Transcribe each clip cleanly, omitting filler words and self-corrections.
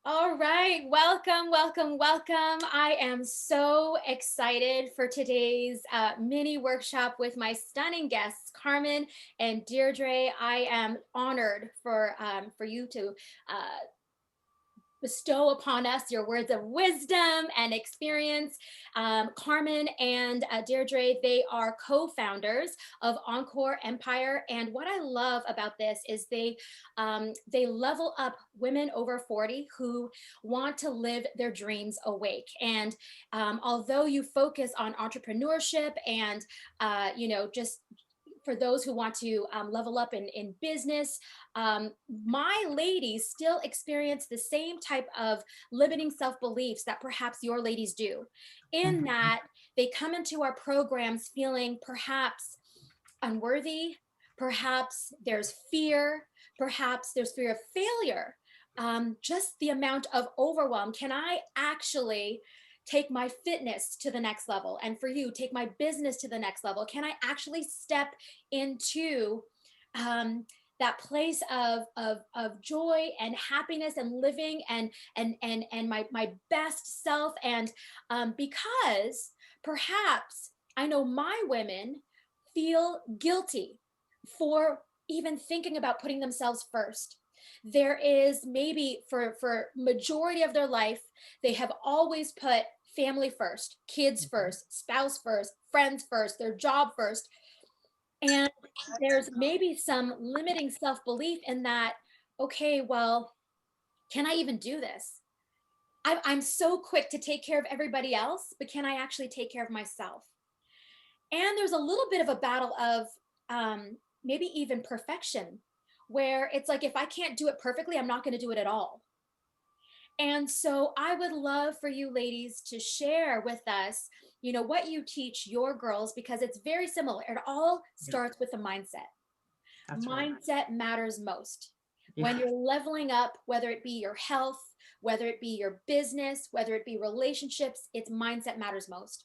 All right, welcome, welcome, welcome. I am so excited for today's mini workshop with my stunning guests, Carmen and Deirdre. I am honored for you to uh, bestow upon us your words of wisdom and experience. Carmen and Deirdre, they are co-founders of Encore Empire, and what I love about this is they level up women over 40 who want to live their dreams awake. And although you focus on entrepreneurship and just for those who want to level up in business, my ladies still experience the same type of limiting self beliefs that perhaps your ladies do, in Mhm. that they come into our programs feeling perhaps unworthy, perhaps there's fear of failure, just the amount of overwhelm. Can I actually take my fitness to the next level? And for you, take my business to the next level? Can I actually step into that place of joy and happiness and living and my best self? And because perhaps I know my women feel guilty for even thinking about putting themselves first. There is maybe for majority of their life, they have always put family first, kids Mhm. first, spouse first, friends first, their job first. And there's maybe some limiting self-belief in that, okay, well, can I even do this? I'm so quick to take care of everybody else, but can I actually take care of myself? And there's a little bit of a battle of maybe even perfection, where it's like, if I can't do it perfectly, I'm not going to do it at all. And so I would love for you ladies to share with us, what you teach your girls, because it's very similar. It all Yeah, starts with the mindset. that's right. Mindset matters most. When Yeah. you're leveling up, whether it be your health, whether it be your business, whether it be relationships, it's mindset matters most.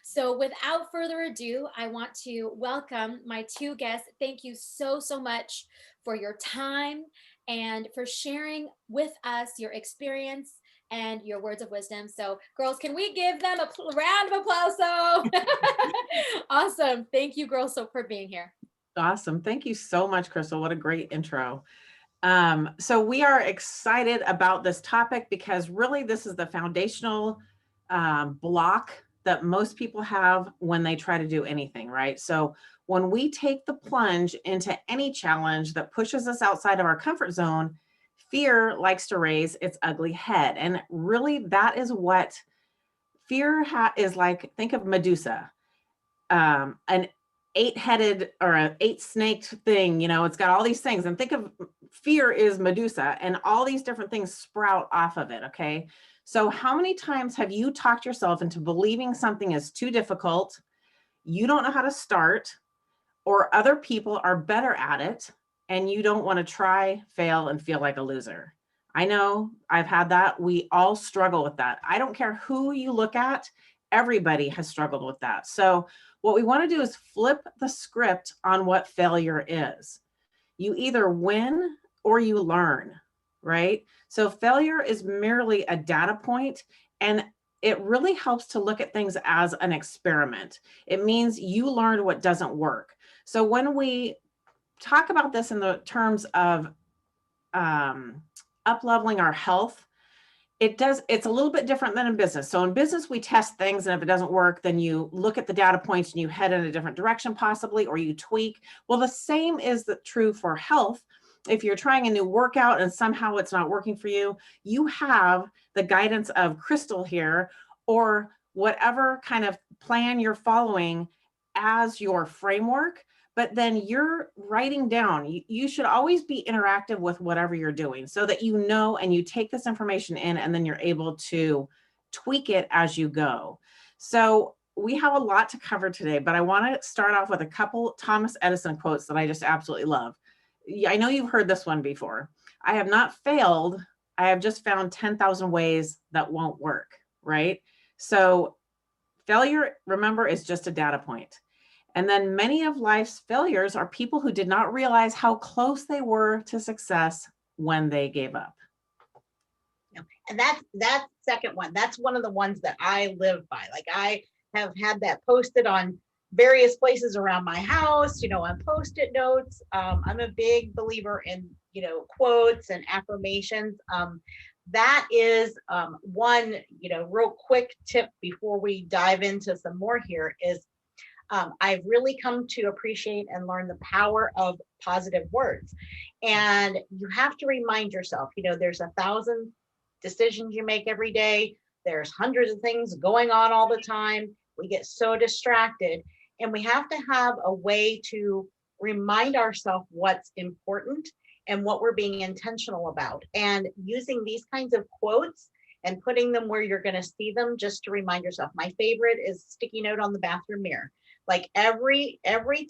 So, without further ado, I want to welcome my two guests. Thank you so, so much for your time and for sharing with us your experience and your words of wisdom. So, girls, can we give them a round of applause? So, awesome. Thank you, girls, so for being here. Awesome. Thank you so much, Crystal. What a great intro. So we are excited about this topic because really this is the foundational block that most people have when they try to do anything, right? So when we take the plunge into any challenge that pushes us outside of our comfort zone, fear likes to raise its ugly head. And really that is what is like. Think of Medusa, an eight-headed or an eight-snaked thing. It's got all these things. And think of fear is Medusa, and all these different things sprout off of it. Okay. So, how many times have you talked yourself into believing something is too difficult, you don't know how to start, or other people are better at it, and you don't want to try, fail, and feel like a loser? I know I've had that. We all struggle with that. I don't care who you look at, everybody has struggled with that. So, what we want to do is flip the script on what failure is. You either win or you learn, right? So, failure is merely a data point, and it really helps to look at things as an experiment. It means you learned what doesn't work. So, when we talk about this in the terms of up leveling our health, it's a little bit different than in business. So in business, we test things, and if it doesn't work, then you look at the data points and you head in a different direction possibly, or you tweak. Well, the same is true for health. If you're trying a new workout and somehow it's not working for you, you have the guidance of Crystal here, or whatever kind of plan you're following as your framework. But then you're writing down. You should always be interactive with whatever you're doing so that you know, and you take this information in, and then you're able to tweak it as you go. So we have a lot to cover today, but I want to start off with a couple Thomas Edison quotes that I just absolutely love. I know you've heard this one before. I have not failed. I have just found 10,000 ways that won't work, right? So failure, remember, is just a data point. And then many of life's failures are people who did not realize how close they were to success when they gave up. And that second one, that's one of the ones that I live by. Like I have had that posted on various places around my house, on post-it notes. I'm a big believer in, quotes and affirmations. That is one, real quick tip before we dive into some more here is I've really come to appreciate and learn the power of positive words. And you have to remind yourself, there's 1,000 decisions you make every day. There's hundreds of things going on all the time. We get so distracted, and we have to have a way to remind ourselves what's important and what we're being intentional about. And using these kinds of quotes and putting them where you're going to see them just to remind yourself. My favorite is sticky note on the bathroom mirror. Like every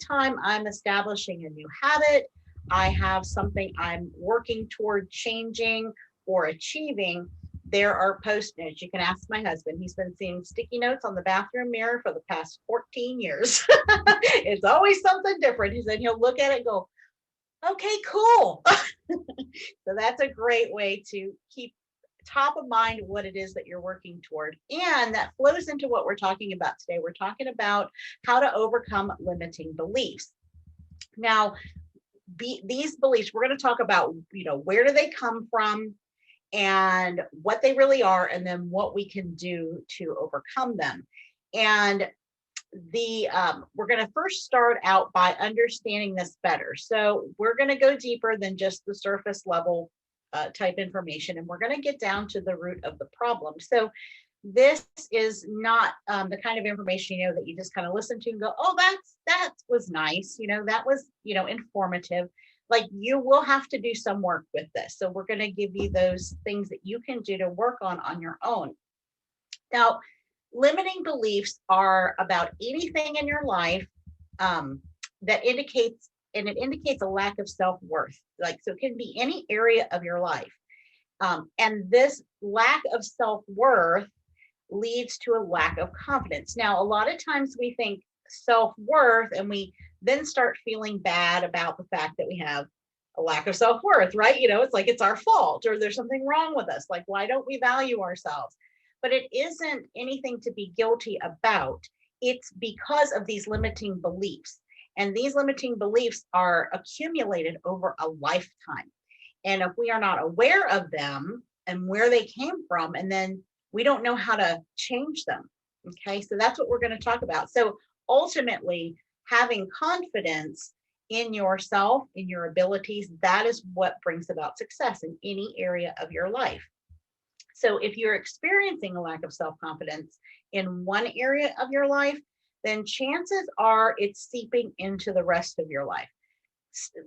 time I'm establishing a new habit, I have something I'm working toward changing or achieving, there are post-its. You can ask my husband. He's been seeing sticky notes on the bathroom mirror for the past 14 years. It's always something different. He said he'll look at it and go, okay, cool. So that's a great way to keep top of mind what it is that you're working toward. And that flows into what we're talking about today. We're talking about how to overcome limiting beliefs. Now, these beliefs, we're going to talk about, where do they come from and what they really are, and then what we can do to overcome them. And we're going to first start out by understanding this better. So we're going to go deeper than just the surface level type information, and we're going to get down to the root of the problem. So this is not the kind of information, that you just kind of listen to and go, oh, that was nice. That was, informative. Like, you will have to do some work with this. So we're going to give you those things that you can do to work on your own. Now, limiting beliefs are about anything in your life that indicates a lack of self-worth. Like, so it can be any area of your life. And this lack of self-worth leads to a lack of confidence. Now, a lot of times we think self-worth and we then start feeling bad about the fact that we have a lack of self-worth, right? It's like it's our fault or there's something wrong with us. Like, why don't we value ourselves? But it isn't anything to be guilty about. It's because of these limiting beliefs. And these limiting beliefs are accumulated over a lifetime. And if we are not aware of them and where they came from, and then we don't know how to change them. Okay, so that's what we're going to talk about. So ultimately, having confidence in yourself, in your abilities, that is what brings about success in any area of your life. So if you're experiencing a lack of self-confidence in one area of your life, then chances are it's seeping into the rest of your life.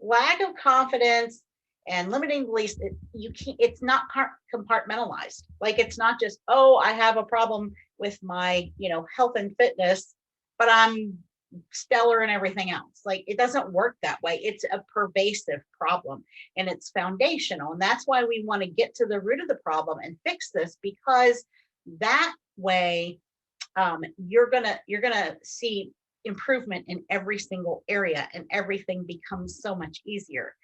Lack of confidence and limiting beliefs, it's not compartmentalized. Like, it's not just, oh, I have a problem with my, health and fitness, but I'm stellar in everything else. Like, it doesn't work that way. It's a pervasive problem and it's foundational. And that's why we want to get to the root of the problem and fix this, because that way you're gonna see improvement in every single area and everything becomes so much easier.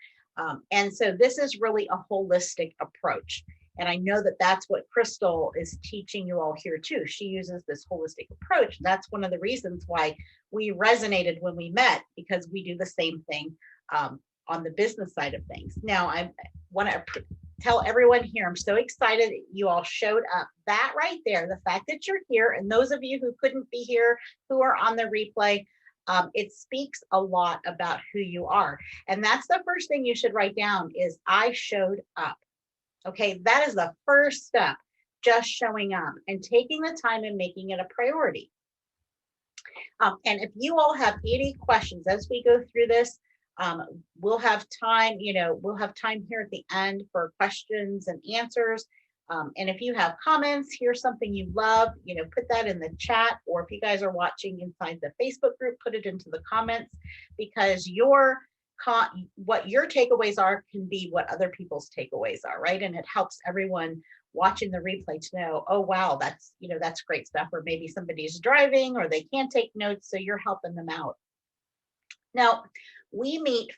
And so this is really a holistic approach. And I know that that's what Crystal is teaching you all here too. She uses this holistic approach. That's one of the reasons why we resonated when we met, because we do the same thing on the business side of things. Now, I want to tell everyone here, I'm so excited that you all showed up. That right there, the fact that you're here, and those of you who couldn't be here, who are on the replay, it speaks a lot about who you are. And that's the first thing you should write down is, I showed up. Okay, that is the first step, just showing up and taking the time and making it a priority. And if you all have any questions as we go through this, we'll have time, we'll have time here at the end for questions and answers. And if you have comments, here's something you love, put that in the chat, or if you guys are watching inside the Facebook group, put it into the comments, because what your takeaways are can be what other people's takeaways are, right? And it helps everyone watching the replay to know, oh, wow, that's great stuff. Or maybe somebody's driving or they can't take notes, so you're helping them out. Now, we meet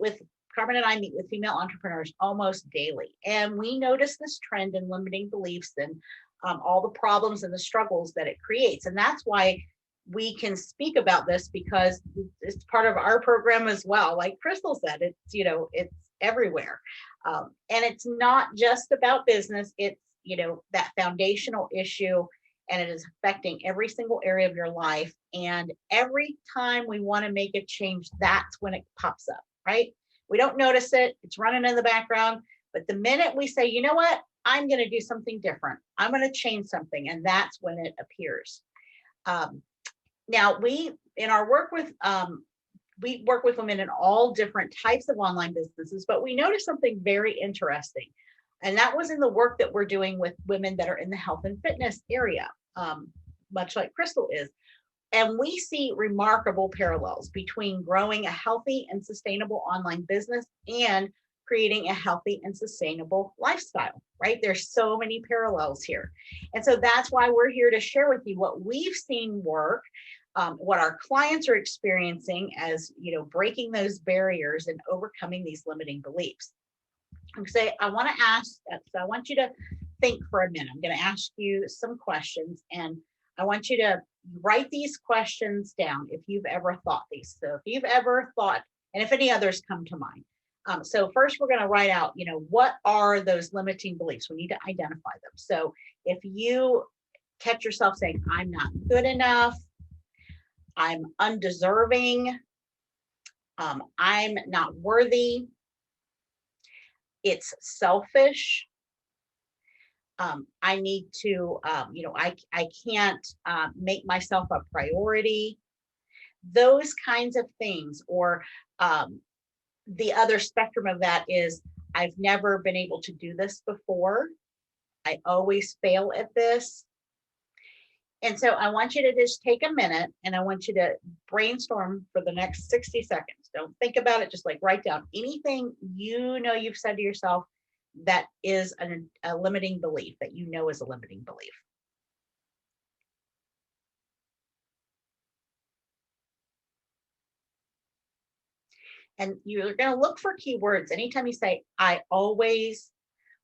with Carmen and I meet with female entrepreneurs almost daily, and we notice this trend in limiting beliefs and all the problems and the struggles that it creates. And that's why we can speak about this, because it's part of our program as well. Like Crystal said, it's, you know, it's everywhere. And it's not just about business. It's, you know, that foundational issue, and it is affecting every single area of your life. And every time we want to make a change, that's when it pops up, right? We don't notice it. It's running in the background. But the minute we say, you know what, I'm going to do something different, I'm going to change something, and that's when it appears. Now, in our work with, we work with women in all different types of online businesses, but we noticed something very interesting. And that was in the work that we're doing with women that are in the health and fitness area, much like Crystal is. And we see remarkable parallels between growing a healthy and sustainable online business and creating a healthy and sustainable lifestyle, right? There's so many parallels here. And so that's why we're here to share with you what we've seen work, what our clients are experiencing as, you know, breaking those barriers and overcoming these limiting beliefs. I want to ask, so I want you to think for a minute. I'm going to ask you some questions, and I want you to write these questions down if you've ever thought these. So if you've ever thought, and if any others come to mind. So first we're going to write out, you know, what are those limiting beliefs? We need to identify them. So if you catch yourself saying, I'm not good enough, I'm undeserving, I'm not worthy, it's selfish, I need to, you know, I can't make myself a priority, those kinds of things. Or the other spectrum of that is, I've never been able to do this before, I always fail at this. And so I want you to just take a minute, and I want you to brainstorm for the next 60 seconds. Don't think about it, just like write down anything you know you've said to yourself that is a limiting belief, that you know is a limiting belief. And you're going to look for keywords. Anytime you say, I always,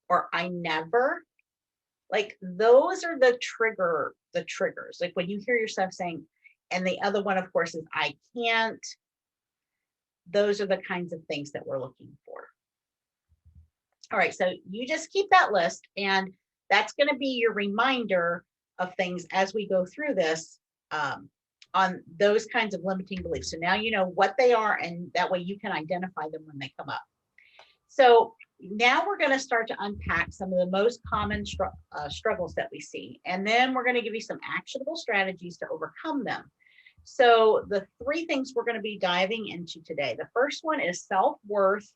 or I never, like those are the triggers. Like when you hear yourself saying, and the other one, of course, is I can't. Those are the kinds of things that we're looking for. All right, so you just keep that list, and that's going to be your reminder of things as we go through this on those kinds of limiting beliefs. So now you know what they are, and that way you can identify them when they come up. So now we're going to start to unpack some of the most common struggles that we see, and then we're going to give you some actionable strategies to overcome them. So the three things we're going to be diving into today. The first one is self-worth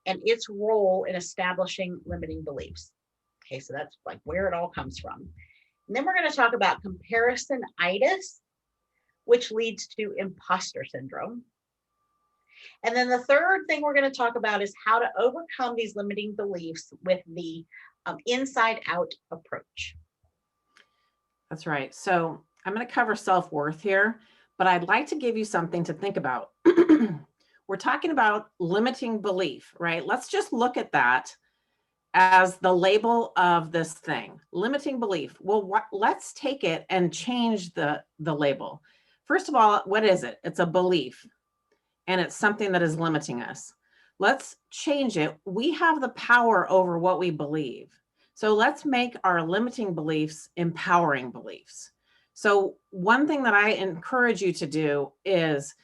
and its role in establishing limiting beliefs. Okay, so that's like where it all comes from. And then we're going to talk about comparisonitis, which leads to imposter syndrome. And then the third thing we're going to talk about is how to overcome these limiting beliefs with the inside out approach. That's right. So I'm going to cover self-worth here, but I'd like to give you something to think about. We're talking about limiting belief, right? Let's just look at that as the label of this thing, limiting belief. Well, let's take it and change the label. First of all, what is it? It's a belief, and it's something that is limiting us. Let's change it. We have the power over what we believe. So let's make our limiting beliefs empowering beliefs. So one thing that I encourage you to do is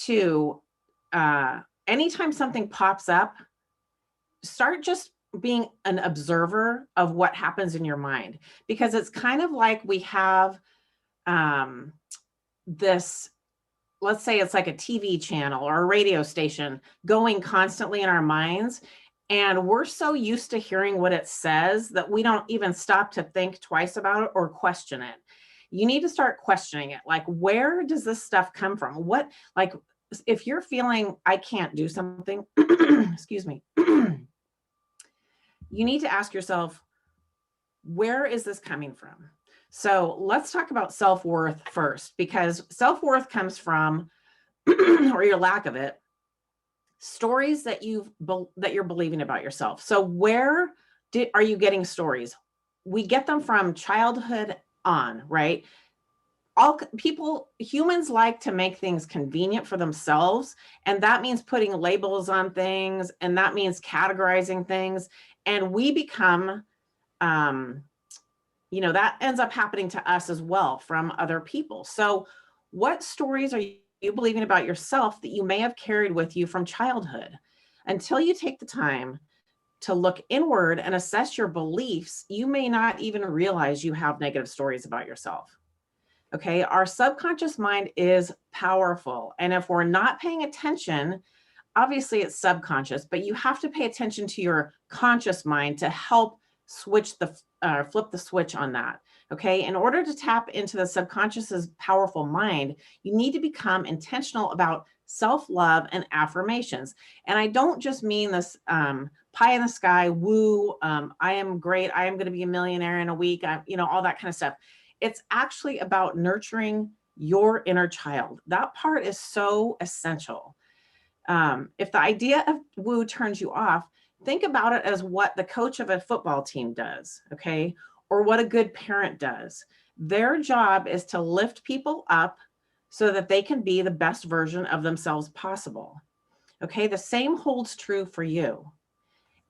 to, anytime something pops up, start just being an observer of what happens in your mind, because it's kind of like we have this, let's say it's like a TV channel or a radio station going constantly in our minds. And we're so used to hearing what it says that we don't even stop to think twice about it or question it. You need to start questioning it. Like, where does this stuff come from? What, like, if you're feeling I can't do something, excuse me, you need to ask yourself, where is this coming from? So let's talk about self-worth first, because self-worth comes from, or your lack of it, stories that you're believing about yourself. So where are you getting stories? We get them from childhood on, right? Humans like to make things convenient for themselves. And that means putting labels on things, and that means categorizing things. And we become, that ends up happening to us as well from other people. So what stories are you believing about yourself that you may have carried with you from childhood? Until you take the time to look inward and assess your beliefs, you may not even realize you have negative stories about yourself. Okay, our subconscious mind is powerful. And if we're not paying attention, obviously it's subconscious, but you have to pay attention to your conscious mind to help flip the switch on that. Okay, in order to tap into the subconscious's powerful mind, you need to become intentional about self-love and affirmations. And I don't just mean this pie in the sky, woo, I am great, I am going to be a millionaire in a week, all that kind of stuff. It's actually about nurturing your inner child. That part is so essential. If the idea of woo turns you off, think about it as what the coach of a football team does, okay? Or what a good parent does. Their job is to lift people up so that they can be the best version of themselves possible. Okay, the same holds true for you.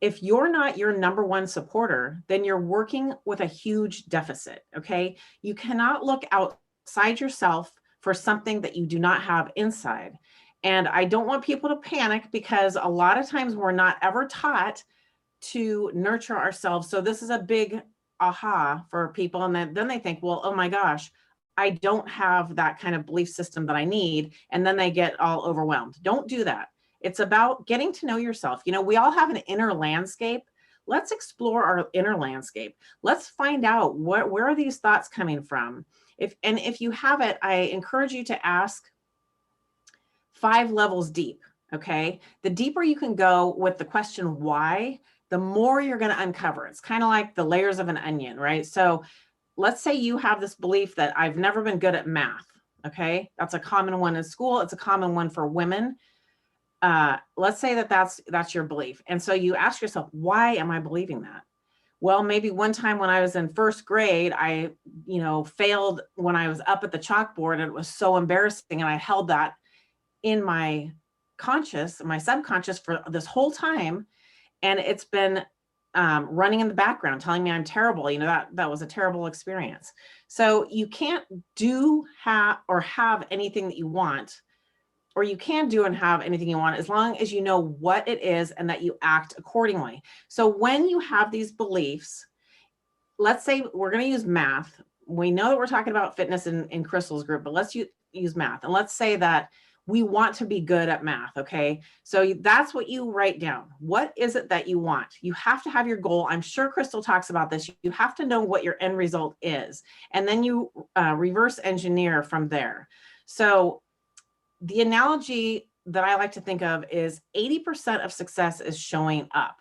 If you're not your number one supporter, then you're working with a huge deficit, okay? You cannot look outside yourself for something that you do not have inside. And I don't want people to panic, because a lot of times we're not ever taught to nurture ourselves. So this is a big aha for people. And then they think, well, oh my gosh, I don't have that kind of belief system that I need. And then they get all overwhelmed. Don't do that. It's about getting to know yourself. We all have an inner landscape. Let's explore our inner landscape. Let's find out where are these thoughts coming from? If you have it, I encourage you to ask 5 levels deep. Okay. The deeper you can go with the question why, the more you're going to uncover. It's kind of like the layers of an onion, right? So let's say you have this belief that I've never been good at math. Okay. That's a common one in school. It's a common one for women. Let's say that's your belief. And so you ask yourself, why am I believing that? Well, maybe one time when I was in first grade, I, failed when I was up at the chalkboard, and it was so embarrassing. And I held that in my subconscious for this whole time. And it's been running in the background telling me I'm terrible. That was a terrible experience. So you can't have anything that you want, or you can do and have anything you want, as long as you know what it is and that you act accordingly. So when you have these beliefs, let's say we're going to use math. We know that we're talking about fitness in Crystal's group, but let's use math. And let's say that we want to be good at math. Okay. So that's what you write down. What is it that you want? You have to have your goal. I'm sure Crystal talks about this. You have to know what your end result is. And then you reverse engineer from there. So the analogy that I like to think of is 80% of success is showing up,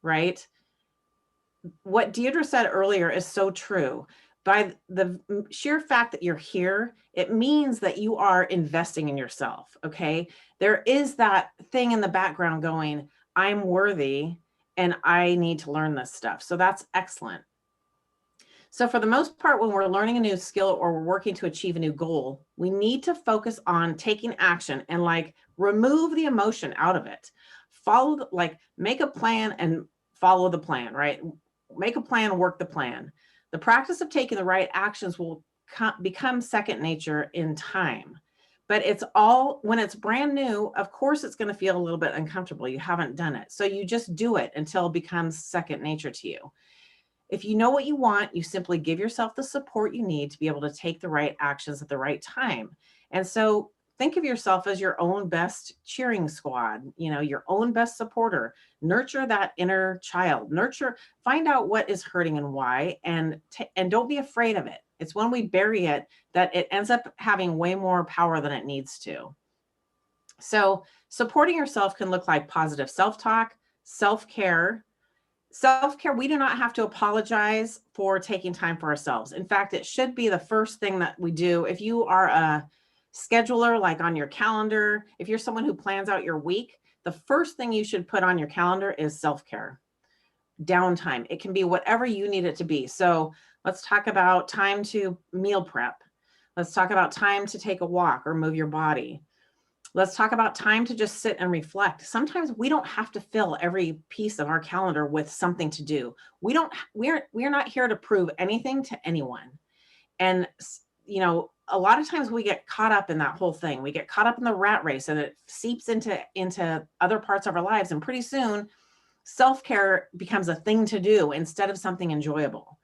right? What Deirdre said earlier is so true. By the sheer fact that you're here, it means that you are investing in yourself, okay? There is that thing in the background going, I'm worthy and I need to learn this stuff. So that's excellent. So for the most part, when we're learning a new skill or we're working to achieve a new goal, we need to focus on taking action and remove the emotion out of it. Make a plan and follow the plan, right? Make a plan, work the plan. The practice of taking the right actions will become second nature in time. But when it's brand new, of course, it's going to feel a little bit uncomfortable. You haven't done it. So you just do it until it becomes second nature to you. If you know what you want, you simply give yourself the support you need to be able to take the right actions at the right time. And so think of yourself as your own best cheering squad, your own best supporter. Nurture that inner child. Find out what is hurting and why, and don't be afraid of it. It's when we bury it that it ends up having way more power than it needs to. So supporting yourself can look like positive self-talk, self-care. Self-care, we do not have to apologize for taking time for ourselves. In fact, it should be the first thing that we do. If you are a scheduler, like on your calendar, if you're someone who plans out your week, the first thing you should put on your calendar is self-care, downtime. It can be whatever you need it to be. So let's talk about time to meal prep. Let's talk about time to take a walk or move your body. Let's talk about time to just sit and reflect. Sometimes we don't have to fill every piece of our calendar with something to do. We're not here to prove anything to anyone. And, a lot of times we get caught up in that whole thing. We get caught up in the rat race, and it seeps into other parts of our lives. And pretty soon self-care becomes a thing to do instead of something enjoyable.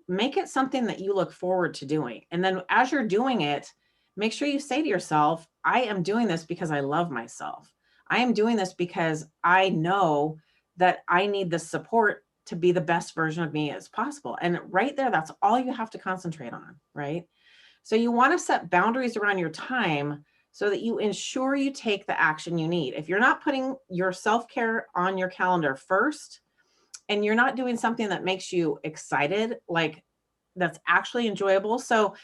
Make it something that you look forward to doing. And then as you're doing it, make sure you say to yourself, I am doing this because I love myself. I am doing this because I know that I need the support to be the best version of me as possible. And right there, that's all you have to concentrate on, right? So you want to set boundaries around your time so that you ensure you take the action you need. If you're not putting your self-care on your calendar first, and you're not doing something that makes you excited, like that's actually enjoyable. So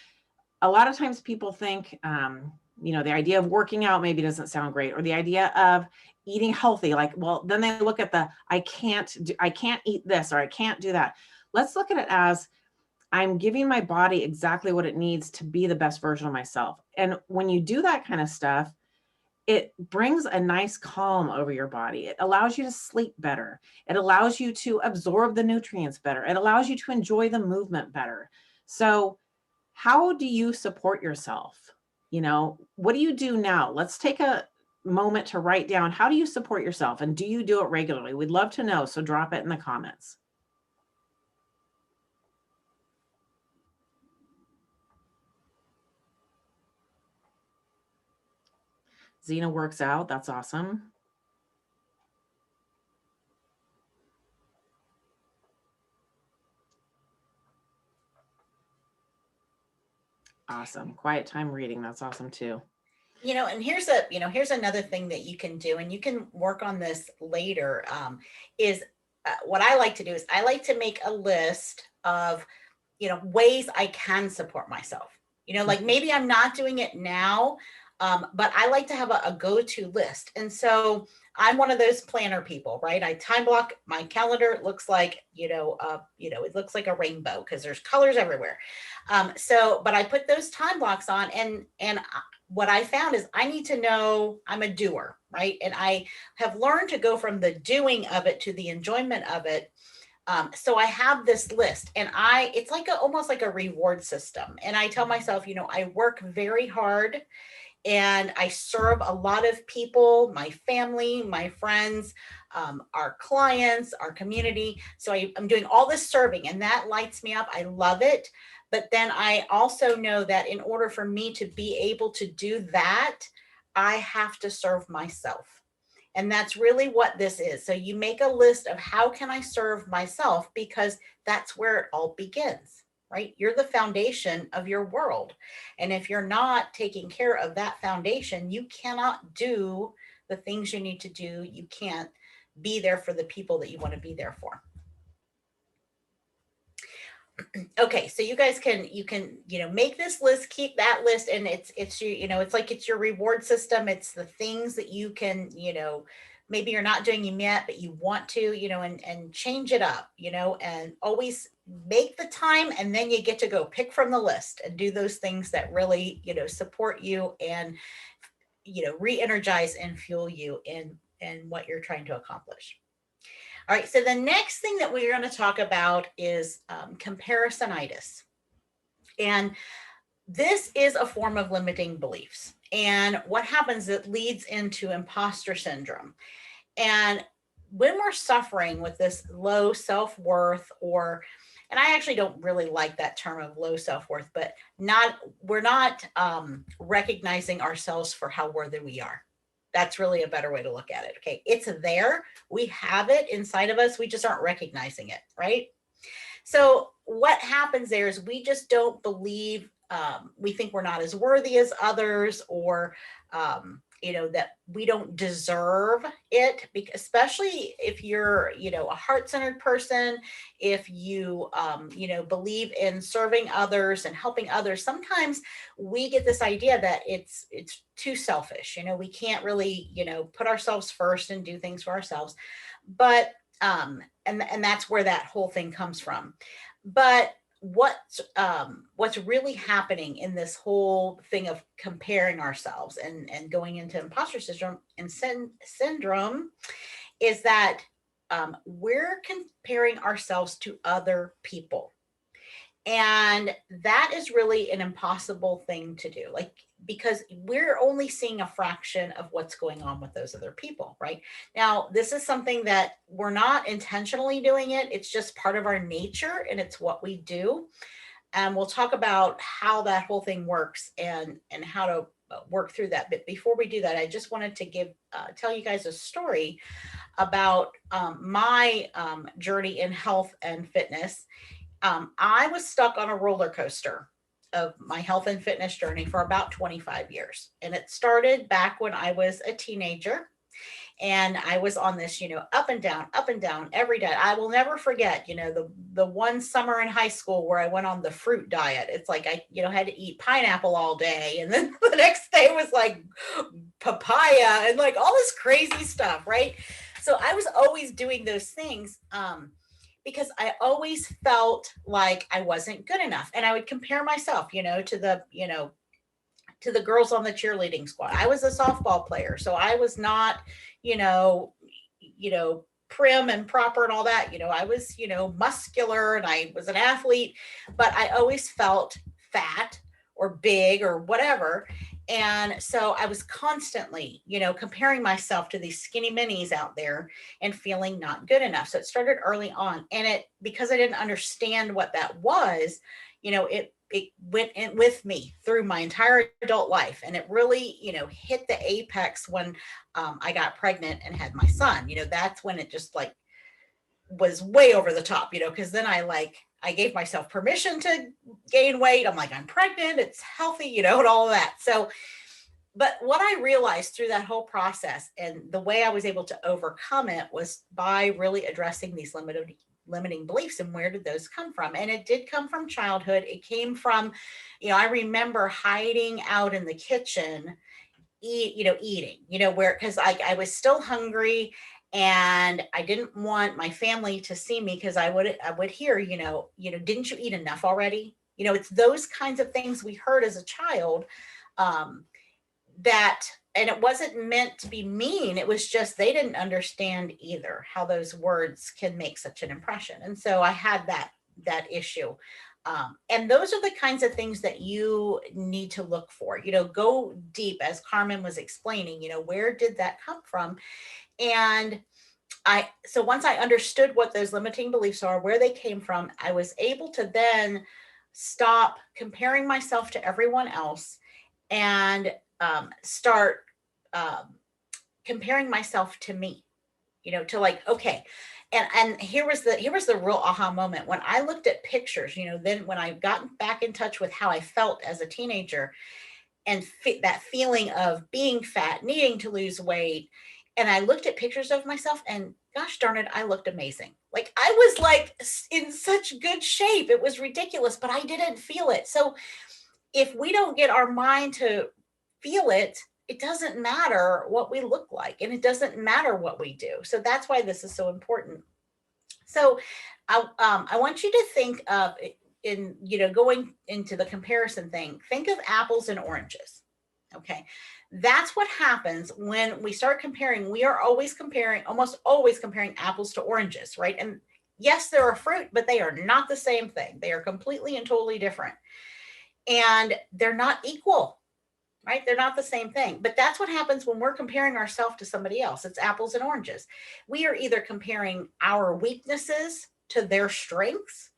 a lot of times people think, the idea of working out maybe doesn't sound great, or the idea of eating healthy, like, well, then they look at I can't eat this, or I can't do that. Let's look at it as I'm giving my body exactly what it needs to be the best version of myself. And when you do that kind of stuff, it brings a nice calm over your body. It allows you to sleep better. It allows you to absorb the nutrients better. It allows you to enjoy the movement better. So how do you support yourself? What do you do now? Let's take a moment to write down, how do you support yourself? And do you do it regularly? We'd love to know. So drop it in the comments. Zena works out. That's awesome. Awesome. Quiet time reading. That's awesome too. And here's another thing that you can do, and you can work on this later, is what I like to do is I like to make a list of, ways I can support myself. Like maybe I'm not doing it now, but I like to have a go-to list. And so I'm one of those planner people, right? I time block my calendar. It looks like, it looks like a rainbow because there's colors everywhere. But I put those time blocks on, and what I found is I need to know I'm a doer, right? And I have learned to go from the doing of it to the enjoyment of it. So I have this list, and it's like almost like a reward system. And I tell myself, I work very hard, and I serve a lot of people, my family, my friends, our clients, our community. So I'm doing all this serving, and that lights me up. I love it. But then I also know that in order for me to be able to do that, I have to serve myself. And that's really what this is. So you make a list of how can I serve myself, because that's where it all begins, right? You're the foundation of your world. And if you're not taking care of that foundation, you cannot do the things you need to do. You can't be there for the people that you want to be there for. Okay, so you guys can make this list, keep that list, and it's it's your reward system. It's the things that you can, maybe you're not doing them yet, but you want to, and change it up, and always make the time, and then you get to go pick from the list and do those things that really, support you and, re-energize and fuel you in what you're trying to accomplish. All right, so the next thing that we're going to talk about is comparisonitis. And this is a form of limiting beliefs. And what happens, it leads into imposter syndrome. And when we're suffering with this low self-worth, and I actually don't really like that term of low self-worth, but we're not recognizing ourselves for how worthy we are. That's really a better way to look at it. Okay, it's there. We have it inside of us. We just aren't recognizing it, right? So what happens there is we just don't believe, we think we're not as worthy as others, or that we don't deserve it, because especially if you're, a heart-centered person, if you, believe in serving others and helping others, sometimes we get this idea that it's too selfish. We can't really, put ourselves first and do things for ourselves. But and that's where that whole thing comes from. But what's really happening in this whole thing of comparing ourselves and going into imposter syndrome and syndrome is that we're comparing ourselves to other people. And that is really an impossible thing to do, like, because we're only seeing a fraction of what's going on with those other people. Right now, this is something that we're not intentionally doing it. It's just part of our nature and it's what we do. And we'll talk about how that whole thing works and how to work through that. But before we do that, I just wanted to tell you guys a story about my journey in health and fitness. I was stuck on a roller coaster of my health and fitness journey for about 25 years. And it started back when I was a teenager. And I was on this, up and down every day. I will never forget, the one summer in high school where I went on the fruit diet. It's like I, had to eat pineapple all day. And then the next day was like papaya and like all this crazy stuff, right? So I was always doing those things. Because I always felt like I wasn't good enough. And I would compare myself, to the girls on the cheerleading squad. I was a softball player, so I was not, prim and proper and all that. I was, muscular and I was an athlete, but I always felt fat or big or whatever. And so I was constantly, comparing myself to these skinny minis out there and feeling not good enough. So it started early on. And because I didn't understand what that was, it went in with me through my entire adult life. And it really, hit the apex when I got pregnant and had my son. That's when it just like was way over the top, because then I gave myself permission to gain weight. I'm like, I'm pregnant, it's healthy, and all of that. So, but what I realized through that whole process and the way I was able to overcome it was by really addressing these limiting beliefs. And where did those come from? And it did come from childhood. It came from, I remember hiding out in the kitchen, eating, because I was still hungry. And I didn't want my family to see me because I would hear, didn't you eat enough already? It's those kinds of things we heard as a child, and it wasn't meant to be mean. It was just, they didn't understand either how those words can make such an impression. And so I had that issue. And those are the kinds of things that you need to look for, go deep, as Carmen was explaining, where did that come from? And so once I understood what those limiting beliefs are, where they came from, I was able to then stop comparing myself to everyone else and start comparing myself to me, to like, okay. And here was the real aha moment when I looked at pictures, then when I got back in touch with how I felt as a teenager and that feeling of being fat, needing to lose weight. And I looked at pictures of myself and gosh darn it, I looked amazing. Like I was like in such good shape. It was ridiculous, but I didn't feel it. So if we don't get our mind to feel it, it doesn't matter what we look like and it doesn't matter what we do. So that's why this is so important. So I want you to think of going into the comparison thing, think of apples and oranges. Okay. That's what happens when we start comparing. We are almost always comparing apples to oranges, right? And yes, they're a fruit, but they are not the same thing. They are completely and totally different. And they're not equal, right? They're not the same thing. But that's what happens when we're comparing ourselves to somebody else. It's apples and oranges. We are either comparing our weaknesses to their strengths,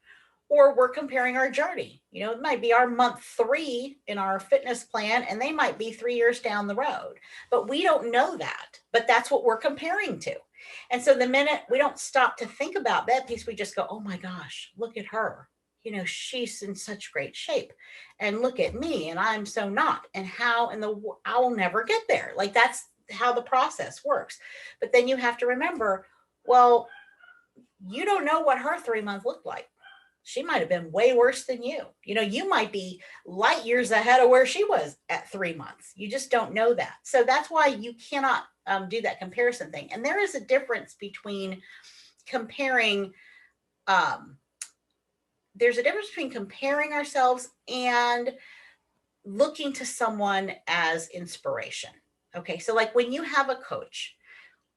or we're comparing our journey. It might be our month 3 in our fitness plan, and they might be 3 years down the road, but we don't know that, but that's what we're comparing to. And so the minute we don't stop to think about that piece, we just go, oh my gosh, look at her. she's in such great shape, and look at me, and I'm so not. And how in the I will never get there. Like, that's how the process works. But then you have to remember, well, you don't know what her 3 month looked like. She might have been way worse than you. You might be light years ahead of where she was at 3 months. You just don't know that. So that's why you cannot do that comparison thing. And there is a difference between comparing. There's a difference between comparing ourselves and looking to someone as inspiration. Okay, so like when you have a coach,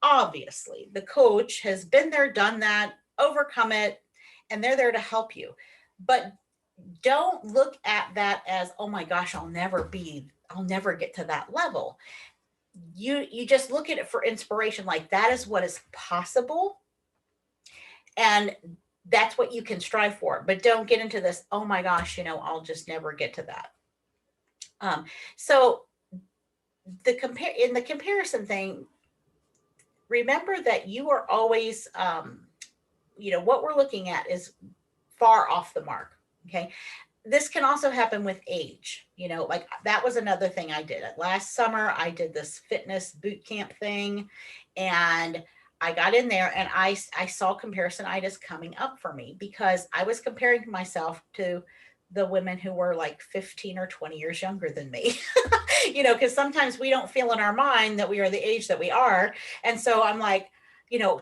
obviously the coach has been there, done that, overcome it, and they're there to help you. But don't look at that as, oh my gosh, I'll never get to that level. You just look at it for inspiration, like that is what is possible, and that's what you can strive for. But don't get into this, oh my gosh, I'll just never get to that. So in the comparison thing, remember that you are always, what we're looking at is far off the mark. Okay. This can also happen with age. Like that was another thing I did. Last summer, I did this fitness boot camp thing, and I got in there, and I saw comparisonitis coming up for me because I was comparing myself to the women who were like 15 or 20 years younger than me, because sometimes we don't feel in our mind that we are the age that we are. And so I'm like,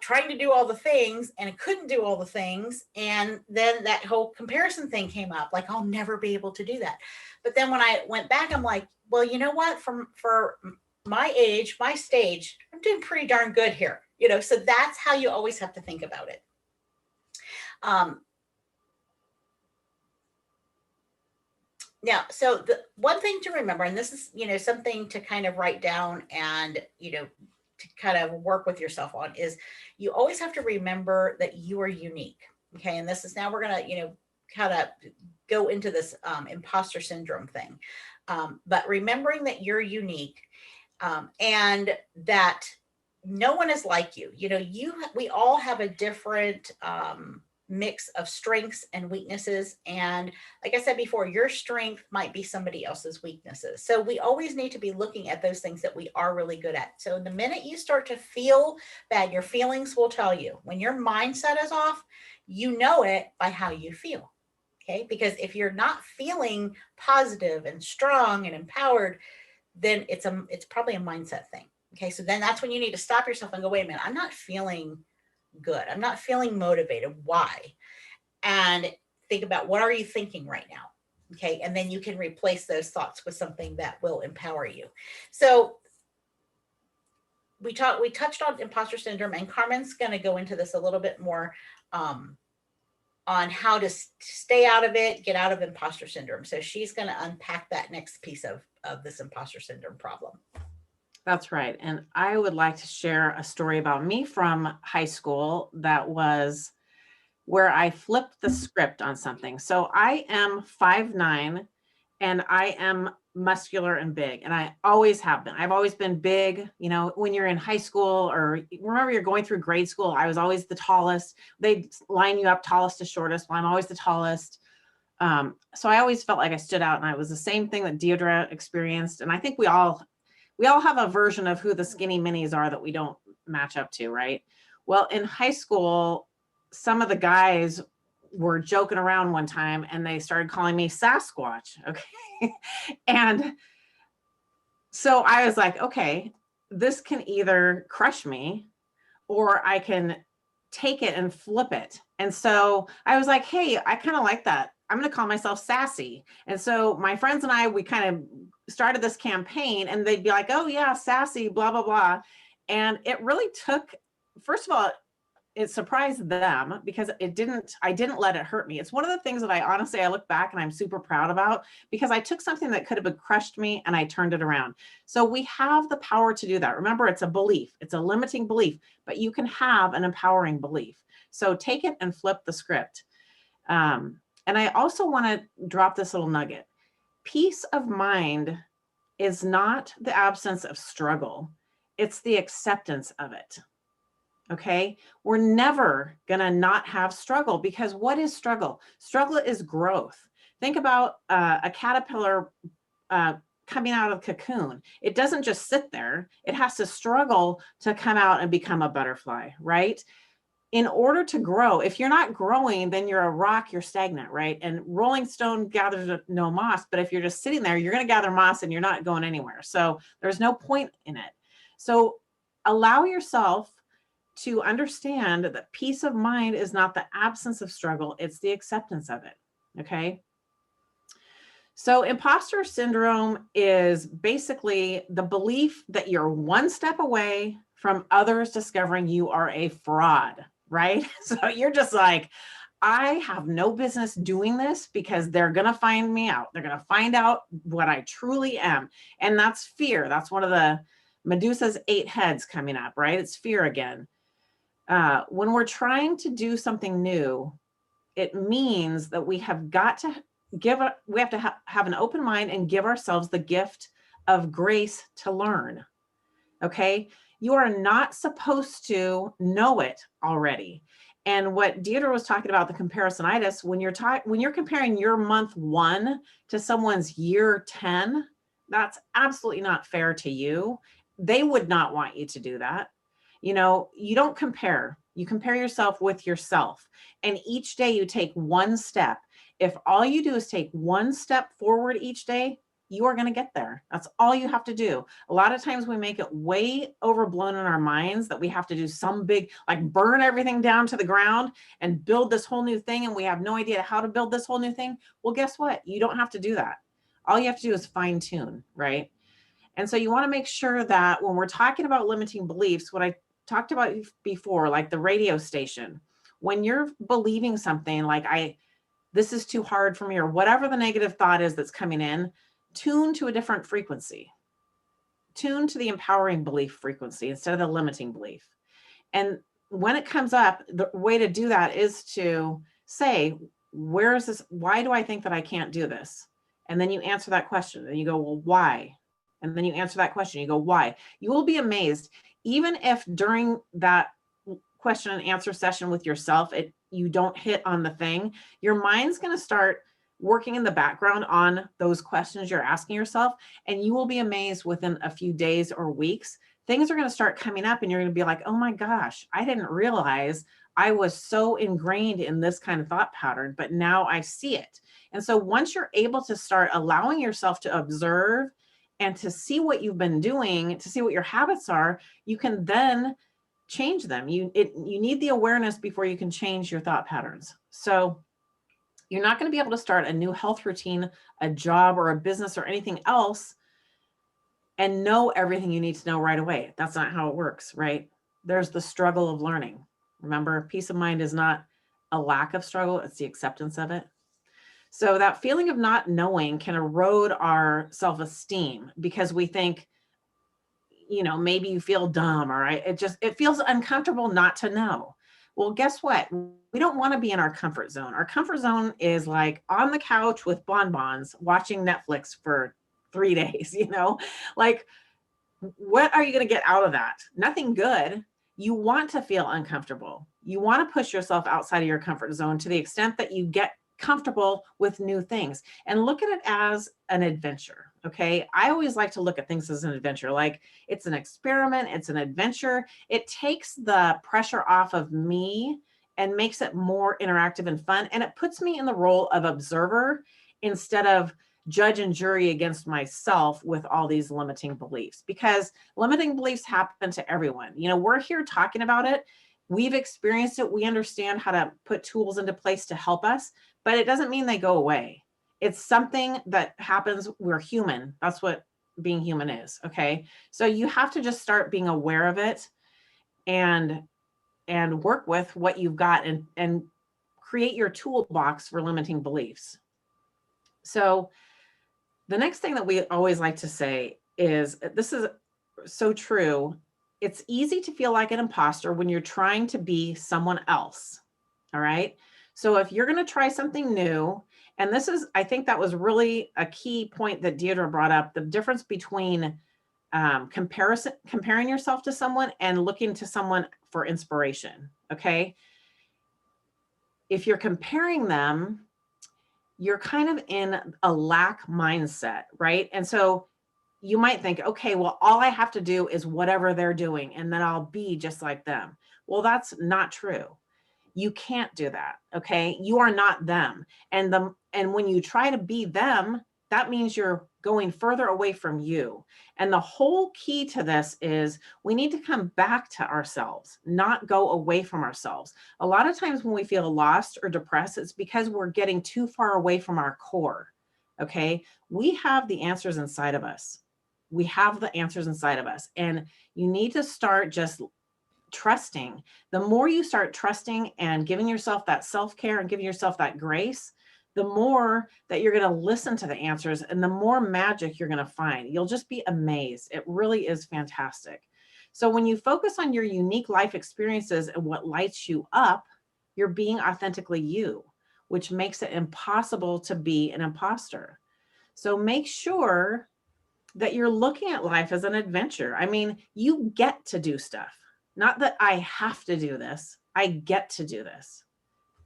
trying to do all the things and couldn't do all the things. And then that whole comparison thing came up, like, I'll never be able to do that. But then when I went back, I'm like, well, you know what, for my age, my stage, I'm doing pretty darn good here. So that's how you always have to think about it. Now, so the one thing to remember, and this is, something to kind of write down and, to kind of work with yourself on, is you always have to remember that you are unique. Okay. And this is, now we're going to, kind of go into this imposter syndrome thing. But remembering that you're unique, and that no one is like you. We all have a different mix of strengths and weaknesses. And like I said before, your strength might be somebody else's weaknesses. So we always need to be looking at those things that we are really good at. So the minute you start to feel bad, your feelings will tell you. When your mindset is off, you know it by how you feel. Okay. Because if you're not feeling positive and strong and empowered, then it's probably a mindset thing. Okay. So then that's when you need to stop yourself and go, wait a minute, I'm not feeling good. I'm not feeling motivated. Why? And think about, what are you thinking right now? Okay. And then you can replace those thoughts with something that will empower you. So we touched on imposter syndrome, and Carmen's going to go into this a little bit more, on how to stay out of it, get out of imposter syndrome. So she's going to unpack that next piece of this imposter syndrome problem. That's right. And I would like to share a story about me from high school that was where I flipped the script on something. So I am 5'9", and I am muscular and big, and I always have been. I've always been big. When you're in high school, or remember you're going through grade school, I was always the tallest. They'd line you up tallest to shortest. Well, I'm always the tallest. So I always felt like I stood out, and I was the same thing that Deirdre experienced. And I think we all have a version of who the skinny minis are that we don't match up to, right? Well, in high school, some of the guys were joking around one time, and they started calling me Sasquatch. Okay. And so I was like, okay, this can either crush me, or I can take it and flip it. And so I was like, hey, I kind of like that. I'm going to call myself Sassy. And so my friends and I, we kind of started this campaign, and they'd be like, oh yeah, Sassy, blah, blah, blah. And it really took, first of all, it surprised them because I didn't let it hurt me. It's one of the things that I look back and I'm super proud about, because I took something that could have crushed me and I turned it around. So we have the power to do that. Remember, it's a belief. It's a limiting belief, but you can have an empowering belief. So take it and flip the script. And I also want to drop this little nugget. Peace of mind is not the absence of struggle. It's the acceptance of it. Okay. We're never going to not have struggle, because what is struggle? Struggle is growth. Think about a caterpillar coming out of cocoon. It doesn't just sit there. It has to struggle to come out and become a butterfly, right? In order to grow, if you're not growing, then you're a rock, you're stagnant, right? And rolling stone gathers no moss, but if you're just sitting there, you're going to gather moss and you're not going anywhere. So there's no point in it. So allow yourself to understand that peace of mind is not the absence of struggle, it's the acceptance of it. Okay. So imposter syndrome is basically the belief that you're one step away from others discovering you are a fraud, right? So you're just like, I have no business doing this because they're going to find me out. They're going to find out what I truly am. And that's fear. That's one of the Medusa's 8 heads coming up, right? It's fear again. When we're trying to do something new, it means that we have got to have an open mind and give ourselves the gift of grace to learn. Okay. You are not supposed to know it already. And what Deirdre was talking about, the comparisonitis, when you're comparing your month 1 to someone's year 10, that's absolutely not fair to you. They would not want you to do that. You know, you don't compare. You compare yourself with yourself. And each day you take one step. If all you do is take one step forward each day, you are going to get there. That's all you have to do. A lot of times we make it way overblown in our minds that we have to do some big, like burn everything down to the ground and build this whole new thing. And we have no idea how to build this whole new thing. Well, guess what? You don't have to do that. All you have to do is fine tune, right? And so you want to make sure that when we're talking about limiting beliefs, what I talked about before, like the radio station, when you're believing something like this is too hard for me, or whatever the negative thought is that's coming in, tune to a different frequency. Tune to the empowering belief frequency instead of the limiting belief. And when it comes up, the way to do that is to say, where is this? Why do I think that I can't do this? And then you answer that question and you go, well, why? And then you answer that question, you go, why? You will be amazed, even if during that question and answer session with yourself, you don't hit on the thing, your mind's going to start working in the background on those questions you're asking yourself. And you will be amazed within a few days or weeks, things are going to start coming up and you're going to be like, oh my gosh, I didn't realize I was so ingrained in this kind of thought pattern, but now I see it. And so once you're able to start allowing yourself to observe and to see what you've been doing, to see what your habits are, you can then change them. You need the awareness before you can change your thought patterns. So you're not going to be able to start a new health routine, a job, or a business or anything else and know everything you need to know right away. That's not how it works, right? There's the struggle of learning. Remember, peace of mind is not a lack of struggle, it's the acceptance of it. So that feeling of not knowing can erode our self-esteem because we think, you know, maybe you feel dumb, or it feels uncomfortable not to know. Well, guess what? We don't want to be in our comfort zone. Our comfort zone is like on the couch with bonbons, watching Netflix for 3 days, you know, like what are you going to get out of that? Nothing good. You want to feel uncomfortable. You want to push yourself outside of your comfort zone to the extent that you get comfortable with new things and look at it as an adventure. Okay. I always like to look at things as an adventure, like it's an experiment, it's an adventure. It takes the pressure off of me and makes it more interactive and fun. And it puts me in the role of observer instead of judge and jury against myself with all these limiting beliefs, because limiting beliefs happen to everyone. You know, we're here talking about it. We've experienced it. We understand how to put tools into place to help us, but it doesn't mean they go away. It's something that happens. We're human. That's what being human is. Okay. So you have to just start being aware of it and work with what you've got and create your toolbox for limiting beliefs. So the next thing that we always like to say is, this is so true. It's easy to feel like an imposter when you're trying to be someone else. All right. So if you're going to try something new, and I think that was really a key point that Deirdre brought up, the difference between comparing yourself to someone and looking to someone for inspiration. Okay. If you're comparing them, you're kind of in a lack mindset, right? And so you might think, okay, well, all I have to do is whatever they're doing, and then I'll be just like them. Well, that's not true. You can't do that. Okay. You are not them. And when you try to be them, that means you're going further away from you. And the whole key to this is we need to come back to ourselves, not go away from ourselves. A lot of times when we feel lost or depressed, it's because we're getting too far away from our core. Okay. We have the answers inside of us. We have the answers inside of us. And you need to start just trusting. The more you start trusting and giving yourself that self-care and giving yourself that grace, the more that you're going to listen to the answers and the more magic you're going to find. You'll just be amazed. It really is fantastic. So when you focus on your unique life experiences and what lights you up, you're being authentically you, which makes it impossible to be an imposter. So make sure that you're looking at life as an adventure. I mean, you get to do stuff. Not that I have to do this. I get to do this.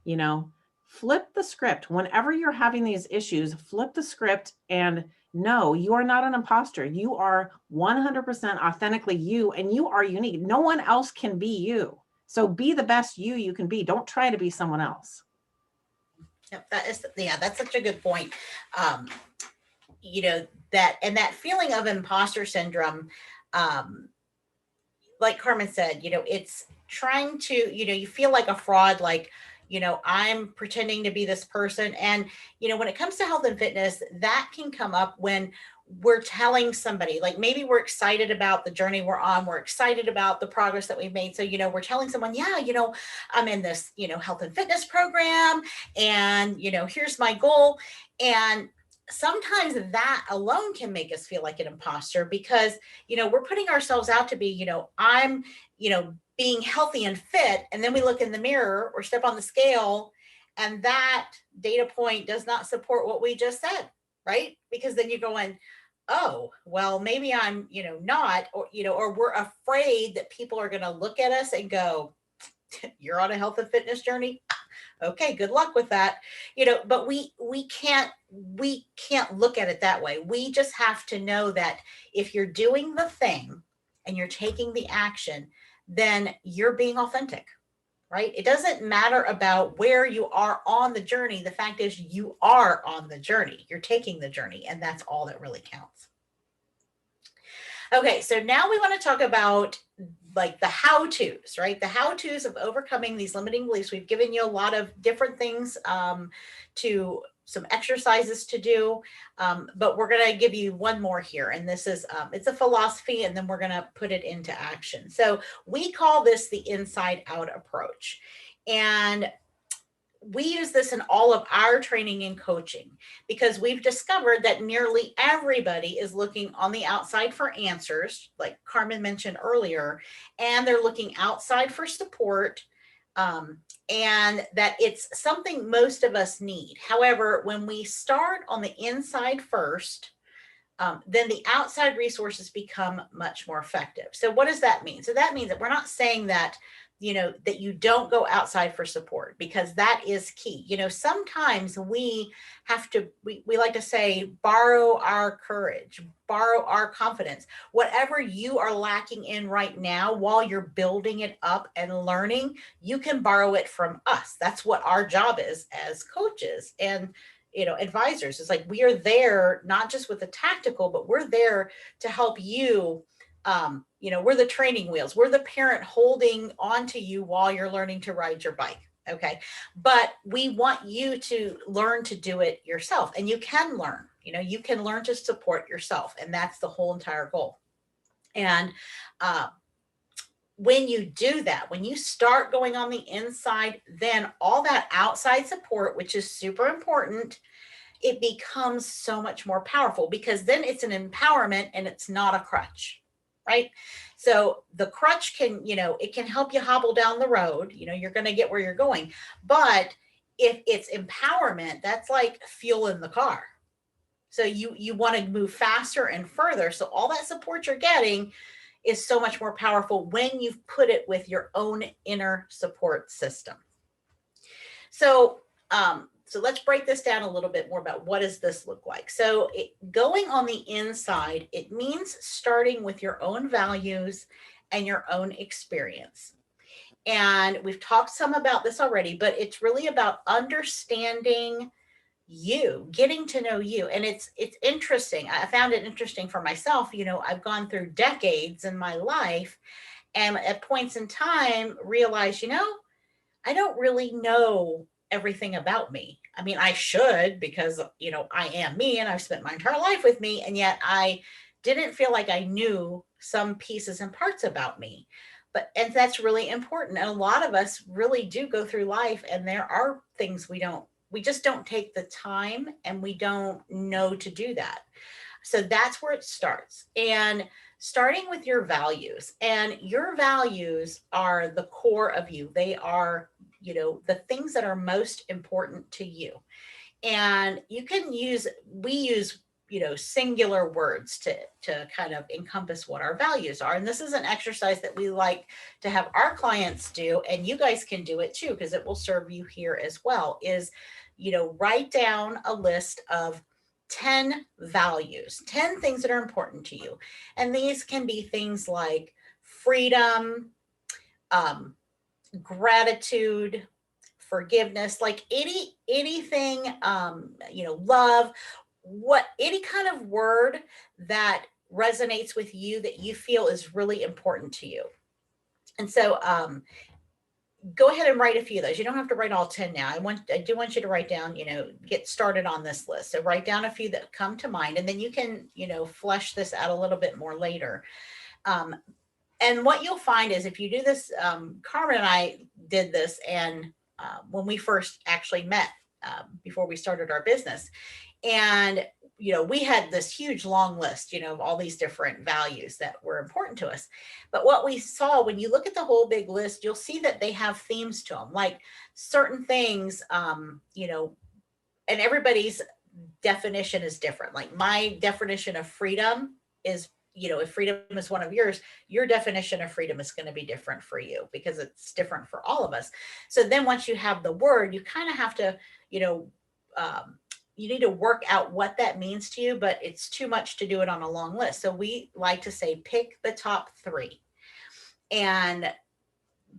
You know, flip the script. Whenever you're having these issues, flip the script and no, you are not an imposter. You are 100% authentically you, and you are unique. No one else can be you. So be the best you can be. Don't try to be someone else. Yep, that's such a good point. You know, that feeling of imposter syndrome, like Carmen said, you know, it's trying to, you know, you feel like a fraud, like, you know, I'm pretending to be this person. And, you know, when it comes to health and fitness, that can come up when we're telling somebody, like maybe we're excited about the journey we're on, we're excited about the progress that we've made. So, you know, we're telling someone, yeah, you know, I'm in this, you know, health and fitness program, and, you know, here's my goal. And sometimes that alone can make us feel like an imposter because, you know, we're putting ourselves out to be, you know, I'm, you know, being healthy and fit. And then we look in the mirror or step on the scale, and that data point does not support what we just said, right? Because then you're going, oh, well, maybe I'm, you know, not, or, you know, or we're afraid that people are going to look at us and go, you're on a health and fitness journey. Okay, good luck with that. You know, but we can't look at it that way. We just have to know that if you're doing the thing and you're taking the action, then you're being authentic, right? It doesn't matter about where you are on the journey. The fact is you are on the journey. You're taking the journey, and that's all that really counts. Okay, so now we want to talk about like the how-tos, right? The how-tos of overcoming these limiting beliefs. We've given you a lot of different things, to some exercises to do, but we're going to give you one more here. And this is, it's a philosophy, and then we're going to put it into action. So we call this the inside out approach. And we use this in all of our training and coaching because we've discovered that nearly everybody is looking on the outside for answers, like Carmen mentioned earlier, and they're looking outside for support, and that it's something most of us need. However, when we start on the inside first, then the outside resources become much more effective. So what does that mean? So that means that we're not saying that, you know, that you don't go outside for support, because that is key. You know, sometimes we have to, we like to say, borrow our courage, borrow our confidence. Whatever you are lacking in right now while you're building it up and learning, you can borrow it from us. That's what our job is as coaches and, you know, advisors. It's like we are there not just with the tactical, but we're there to help you. You know, we're the training wheels. We're the parent holding on to you while you're learning to ride your bike. Okay. But we want you to learn to do it yourself, and you can learn, you know, you can learn to support yourself. And that's the whole entire goal. And, when you do that, when you start going on the inside, then all that outside support, which is super important, it becomes so much more powerful, because then it's an empowerment and it's not a crutch, right? So the crutch can, you know, it can help you hobble down the road, you know, you're going to get where you're going. But if it's empowerment, that's like fuel in the car. So you want to move faster and further. So all that support you're getting is so much more powerful when you've put it with your own inner support system. So, so let's break this down a little bit more about what does this look like. So going on the inside, it means starting with your own values and your own experience. And we've talked some about this already, but it's really about understanding you, getting to know you. And it's interesting. I found it interesting for myself. You know, I've gone through decades in my life and at points in time realized, you know, I don't really know everything about me. I mean, I should, because, you know, I am me and I've spent my entire life with me. And yet I didn't feel like I knew some pieces and parts about me. But, and that's really important. And a lot of us really do go through life and there are things we just don't take the time and we don't know to do that. So that's where it starts. And starting with your values, and your values are the core of you. They are, you know, the things that are most important to you. And you can we use, you know, singular words to kind of encompass what our values are. And this is an exercise that we like to have our clients do, and you guys can do it too, because it will serve you here as well, is, you know, write down a list of 10 values, 10 things that are important to you. And these can be things like freedom, gratitude, forgiveness, like anything, you know, love, any kind of word that resonates with you that you feel is really important to you. And so go ahead and write a few of those. You don't have to write all 10 now. I do want you to write down, you know, get started on this list. So write down a few that come to mind, and then you can, you know, flesh this out a little bit more later. And what you'll find is if you do this, Carmen and I did this, and when we first actually met, before we started our business, and you know, we had this huge long list, you know, of all these different values that were important to us. But what we saw when you look at the whole big list, you'll see that they have themes to them, like certain things, you know, and everybody's definition is different. Like my definition of freedom is, you know, if freedom is one of yours, your definition of freedom is going to be different for you because it's different for all of us. So then once you have the word, you kind of have to, you know, you need to work out what that means to you, but it's too much to do it on a long list. So we like to say, pick the top 3. And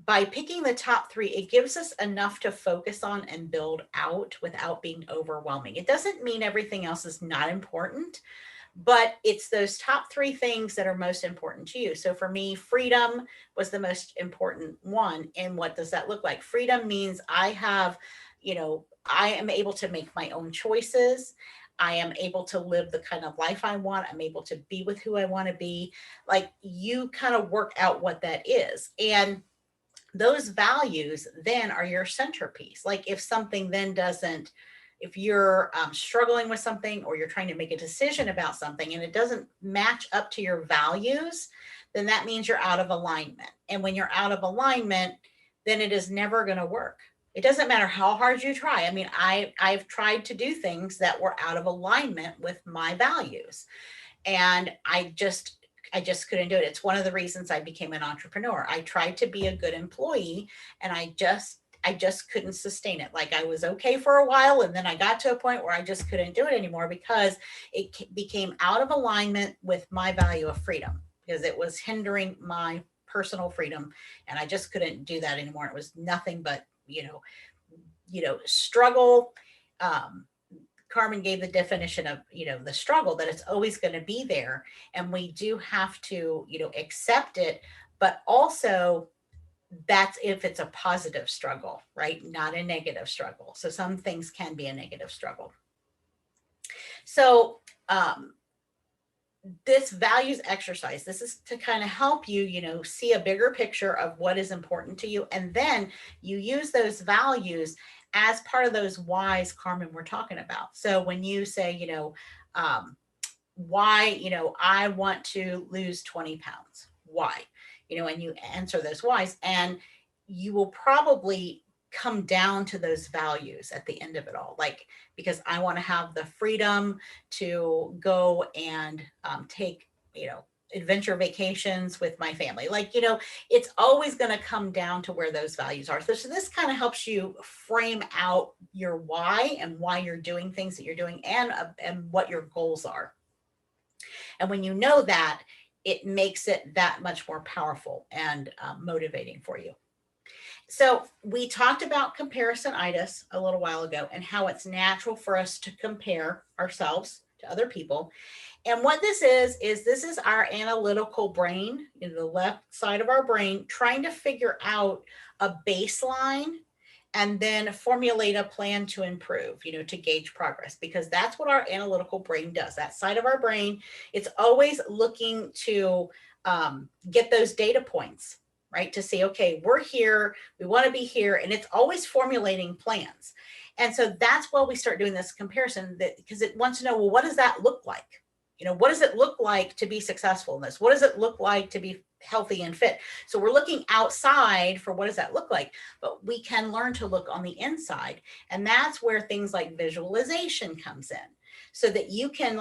by picking the top 3, it gives us enough to focus on and build out without being overwhelming. It doesn't mean everything else is not important, but it's those top 3 things that are most important to you. So for me, freedom was the most important one. And what does that look like? Freedom means I have, you know, I am able to make my own choices. I am able to live the kind of life I want. I'm able to be with who I want to be. Like, you kind of work out what that is. And those values then are your centerpiece. Like if something then doesn't, if you're struggling with something, or you're trying to make a decision about something and it doesn't match up to your values, then that means you're out of alignment. And when you're out of alignment, then it is never going to work. It doesn't matter how hard you try. I mean, I've tried to do things that were out of alignment with my values, and I just couldn't do it. It's one of the reasons I became an entrepreneur. I tried to be a good employee, and I just couldn't sustain it. Like, I was okay for a while, and then I got to a point where I just couldn't do it anymore because it became out of alignment with my value of freedom, because it was hindering my personal freedom, and I just couldn't do that anymore. It was nothing but, you know, struggle. Carmen gave the definition of, you know, the struggle, that it's always going to be there. And we do have to, you know, accept it, but also that's if it's a positive struggle, right? Not a negative struggle. So some things can be a negative struggle. So, this values exercise, this is to kind of help you, you know, see a bigger picture of what is important to you. And then you use those values as part of those whys Carmen we're talking about. So when you say, you know, why, you know, I want to lose 20 pounds, why, you know, and you answer those whys, and you will probably come down to those values at the end of it all. Like, because I want to have the freedom to go and take, adventure vacations with my family. Like, it's always going to come down to where those values are. So this kind of helps you frame out your why and why you're doing things that you're doing, and what your goals are. And when you know that, it makes it that much more powerful and motivating for you. So we talked about comparisonitis a little while ago and how it's natural for us to compare ourselves to other people. And what this is this is our analytical brain, in the left side of our brain, trying to figure out a baseline and then formulate a plan to improve, to gauge progress, because that's what our analytical brain does. That side of our brain, it's always looking to get those data points, right? To say, okay, we're here, we want to be here, and it's always formulating plans. And so that's why we start doing this comparison, because it wants to know, well, what does that look like? What does it look like to be successful in this? What does it look like to be healthy and fit? So we're looking outside for what does that look like, but we can learn to look on the inside. And that's where things like visualization comes in, so that you can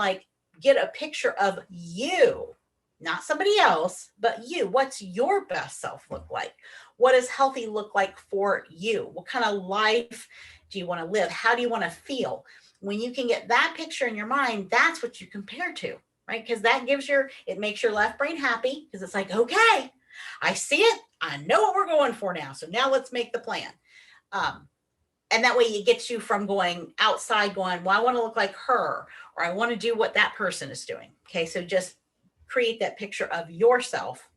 get a picture of you, not somebody else, but you. What's your best self look like? What does healthy look like for you? What kind of life do you want to live? How do you want to feel? When you can get that picture in your mind, that's what you compare to, right? Because that it makes your left brain happy, because it's like, okay, I see it. I know what we're going for now. So now let's make the plan. And that way it gets you from going outside going, well, I want to look like her, or I want to do what that person is doing. Okay. So just create that picture of yourself.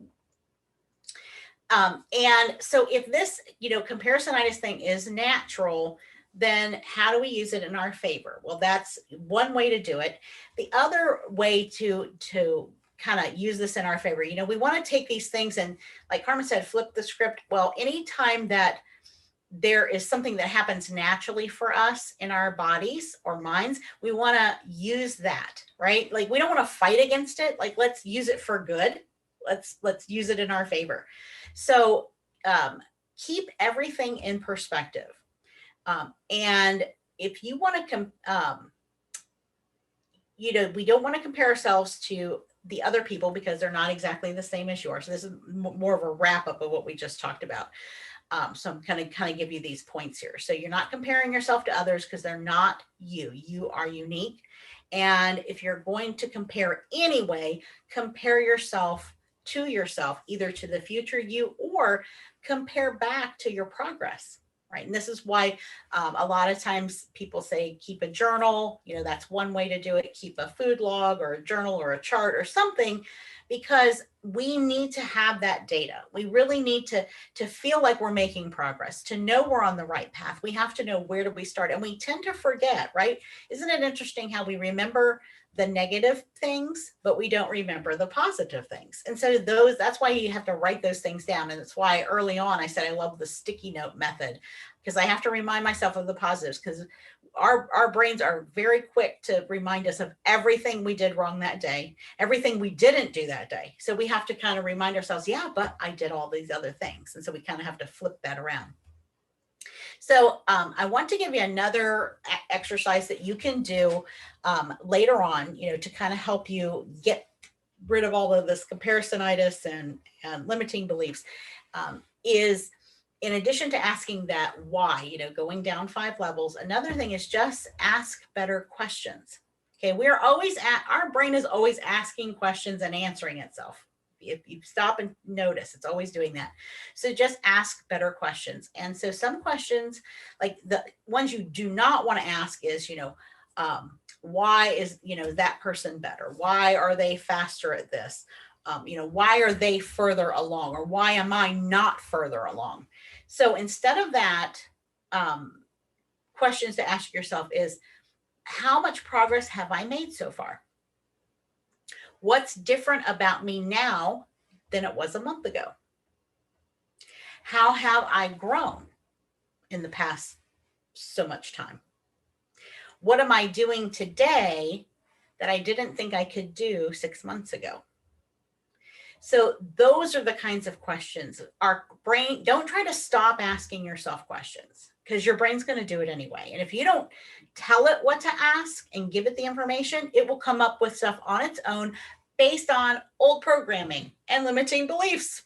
And so if this, comparisonitis thing is natural, then how do we use it in our favor? Well, that's one way to do it. The other way to kind of use this in our favor, we want to take these things and, like Carmen said, flip the script. Well, anytime that there is something that happens naturally for us in our bodies or minds, we want to use that, right? Like, we don't want to fight against it. Like, let's use it for good. Let's use it in our favor. So keep everything in perspective. And if you want to, we don't want to compare ourselves to the other people, because they're not exactly the same as yours. So this is more of a wrap up of what we just talked about. So I'm going to kind of give you these points here. So you're not comparing yourself to others, because they're not you. You are unique. And if you're going to compare anyway, compare yourself to yourself, either to the future you, or compare back to your progress. Right. And this is why a lot of times people say, keep a journal. That's one way to do it. Keep a food log or a journal or a chart or something, because we need to have that data. We really need to feel like we're making progress, to know we're on the right path. We have to know, where do we start? And we tend to forget, right? Isn't it interesting how we remember the negative things, but we don't remember the positive things? And so that's why you have to write those things down. And that's why early on I said I love the sticky note method, because I have to remind myself of the positives, because our brains are very quick to remind us of everything we did wrong that day, everything we didn't do that day. So we have to kind of remind ourselves, yeah, but I did all these other things. And so we kind of have to flip that around. So I want to give you another exercise that you can do later on, to kind of help you get rid of all of this comparisonitis and limiting beliefs, is, in addition to asking that why, going down 5 levels, another thing is just ask better questions. Okay, our brain is always asking questions and answering itself. If you stop and notice, it's always doing that. So just ask better questions. And so some questions, like the ones you do not want to ask is, why is, that person better? Why are they faster at this? Why are they further along? Or why am I not further along? So instead of that, questions to ask yourself is, how much progress have I made so far? What's different about me now than it was a month ago? How have I grown in the past so much time? What am I doing today that I didn't think I could do 6 months ago? So those are the kinds of questions. Our brain, don't try to stop asking yourself questions, because your brain's going to do it anyway. And if you don't tell it what to ask and give it the information, it will come up with stuff on its own based on old programming and limiting beliefs.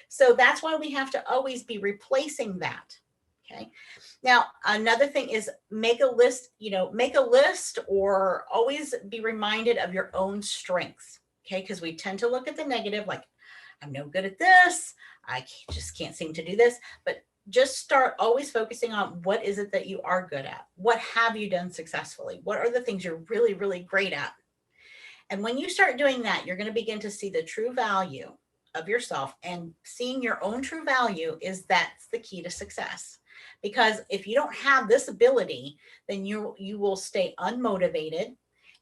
So that's why we have to always be replacing that. Okay. Now, another thing is make a list, make a list, or always be reminded of your own strengths. Okay. Because we tend to look at the negative, like, I'm no good at this. I just can't seem to do this. But just start always focusing on what is it that you are good at? What have you done successfully? What are the things you're really, really great at? And when you start doing that, you're going to begin to see the true value of yourself, and seeing your own true value that's the key to success. Because if you don't have this ability, then you will stay unmotivated,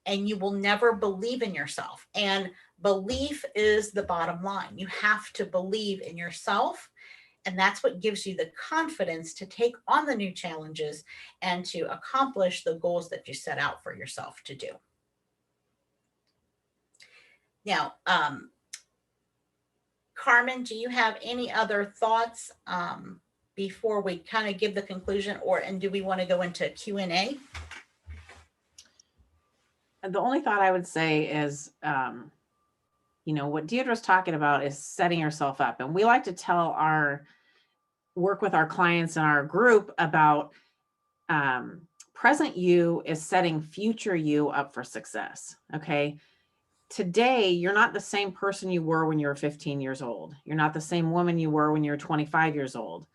and you will never believe in yourself. And belief is the bottom line. You have to believe in yourself. And that's what gives you the confidence to take on the new challenges and to accomplish the goals that you set out for yourself to do. Now, Carmen, do you have any other thoughts before we kind of give the conclusion, and do we want to go into Q&A? The only thought I would say is, what Deidre's talking about is setting yourself up. And we like to work with our clients in our group about present you is setting future you up for success. Okay. Today, you're not the same person you were when you were 15 years old. You're not the same woman you were when you were 25 years old.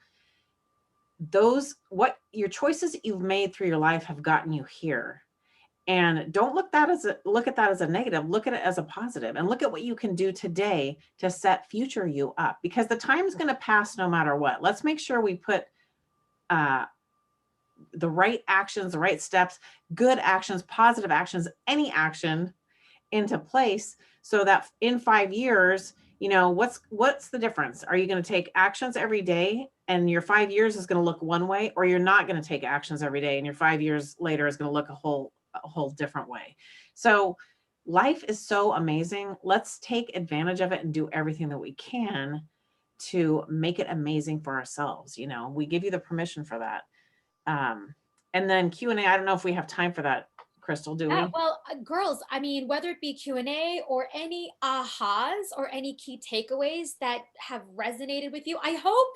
Your choices that you've made through your life have gotten you here. And don't look at that as a negative. Look at it as a positive, and look at what you can do today to set future you up, because the time is going to pass no matter what. Let's make sure we put the right actions, the right steps, good actions, positive actions, any action into place, so that in 5 years, what's the difference? Are you going to take actions every day and your 5 years is going to look one way, or you're not going to take actions every day and your 5 years later is going to look a whole different way? So life is so amazing. Let's take advantage of it and do everything that we can to make it amazing for ourselves. We give you the permission for that. And then Q&A, I don't know if we have time for that, Crystal, do we? Well, girls, I mean, whether it be Q&A or any ahas or any key takeaways that have resonated with you, I hope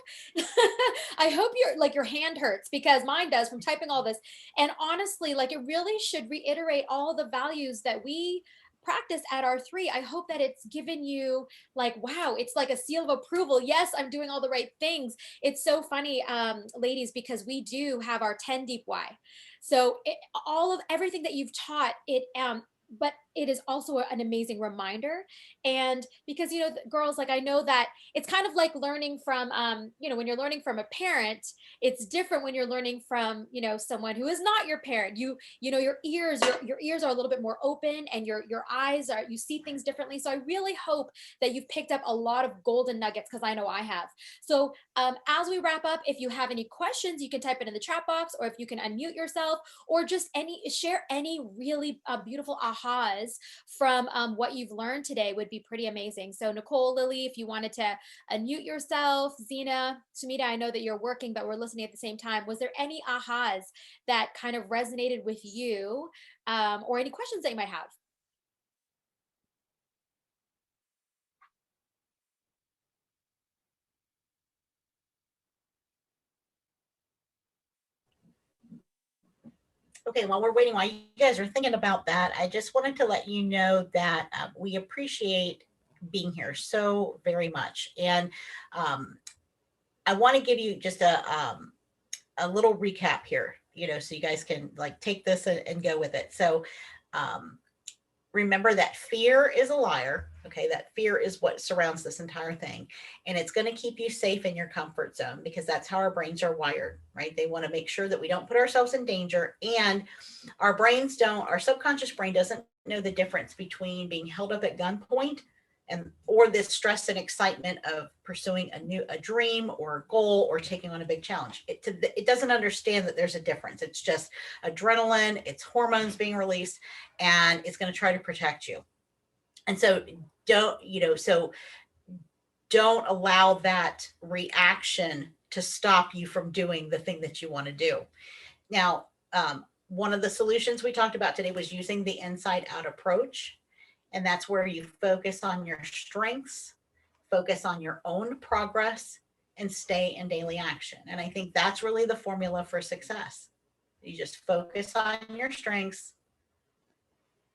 your hand hurts, because mine does from typing all this. And honestly, it really should reiterate all the values that we practice at R3. I hope that it's given you wow, it's like a seal of approval. Yes, I'm doing all the right things. It's so funny, ladies, because we do have our 10 deep why. So all of everything that you've taught, but it is also an amazing reminder. And because, girls, I know that it's kind of like learning from, when you're learning from a parent, it's different when you're learning from, someone who is not your parent. Your ears are a little bit more open, and your eyes you see things differently. So I really hope that you've picked up a lot of golden nuggets, because I know I have. So as we wrap up, if you have any questions, you can type it in the chat box, or if you can unmute yourself, or just share any really beautiful ahas from what you've learned today would be pretty amazing. So Nicole, Lily, if you wanted to unmute yourself, Zena, Sumita, I know that you're working, but we're listening at the same time. Was there any ahas that kind of resonated with you, or any questions that you might have? Okay, while we're waiting, while you guys are thinking about that, I just wanted to let you know that we appreciate being here so very much. And I want to give you just a little recap here, so you guys can take this and go with it. So remember that fear is a liar. Okay, that fear is what surrounds this entire thing. And it's going to keep you safe in your comfort zone, because that's how our brains are wired, right? They want to make sure that we don't put ourselves in danger. And our subconscious brain doesn't know the difference between being held up at gunpoint or this stress and excitement of pursuing a dream or a goal or taking on a big challenge. It doesn't understand that there's a difference. It's just adrenaline, it's hormones being released, and it's going to try to protect you. And so don't allow that reaction to stop you from doing the thing that you want to do. Now, one of the solutions we talked about today was using the inside out approach. And that's where you focus on your strengths, focus on your own progress, and stay in daily action. And I think that's really the formula for success. You just focus on your strengths,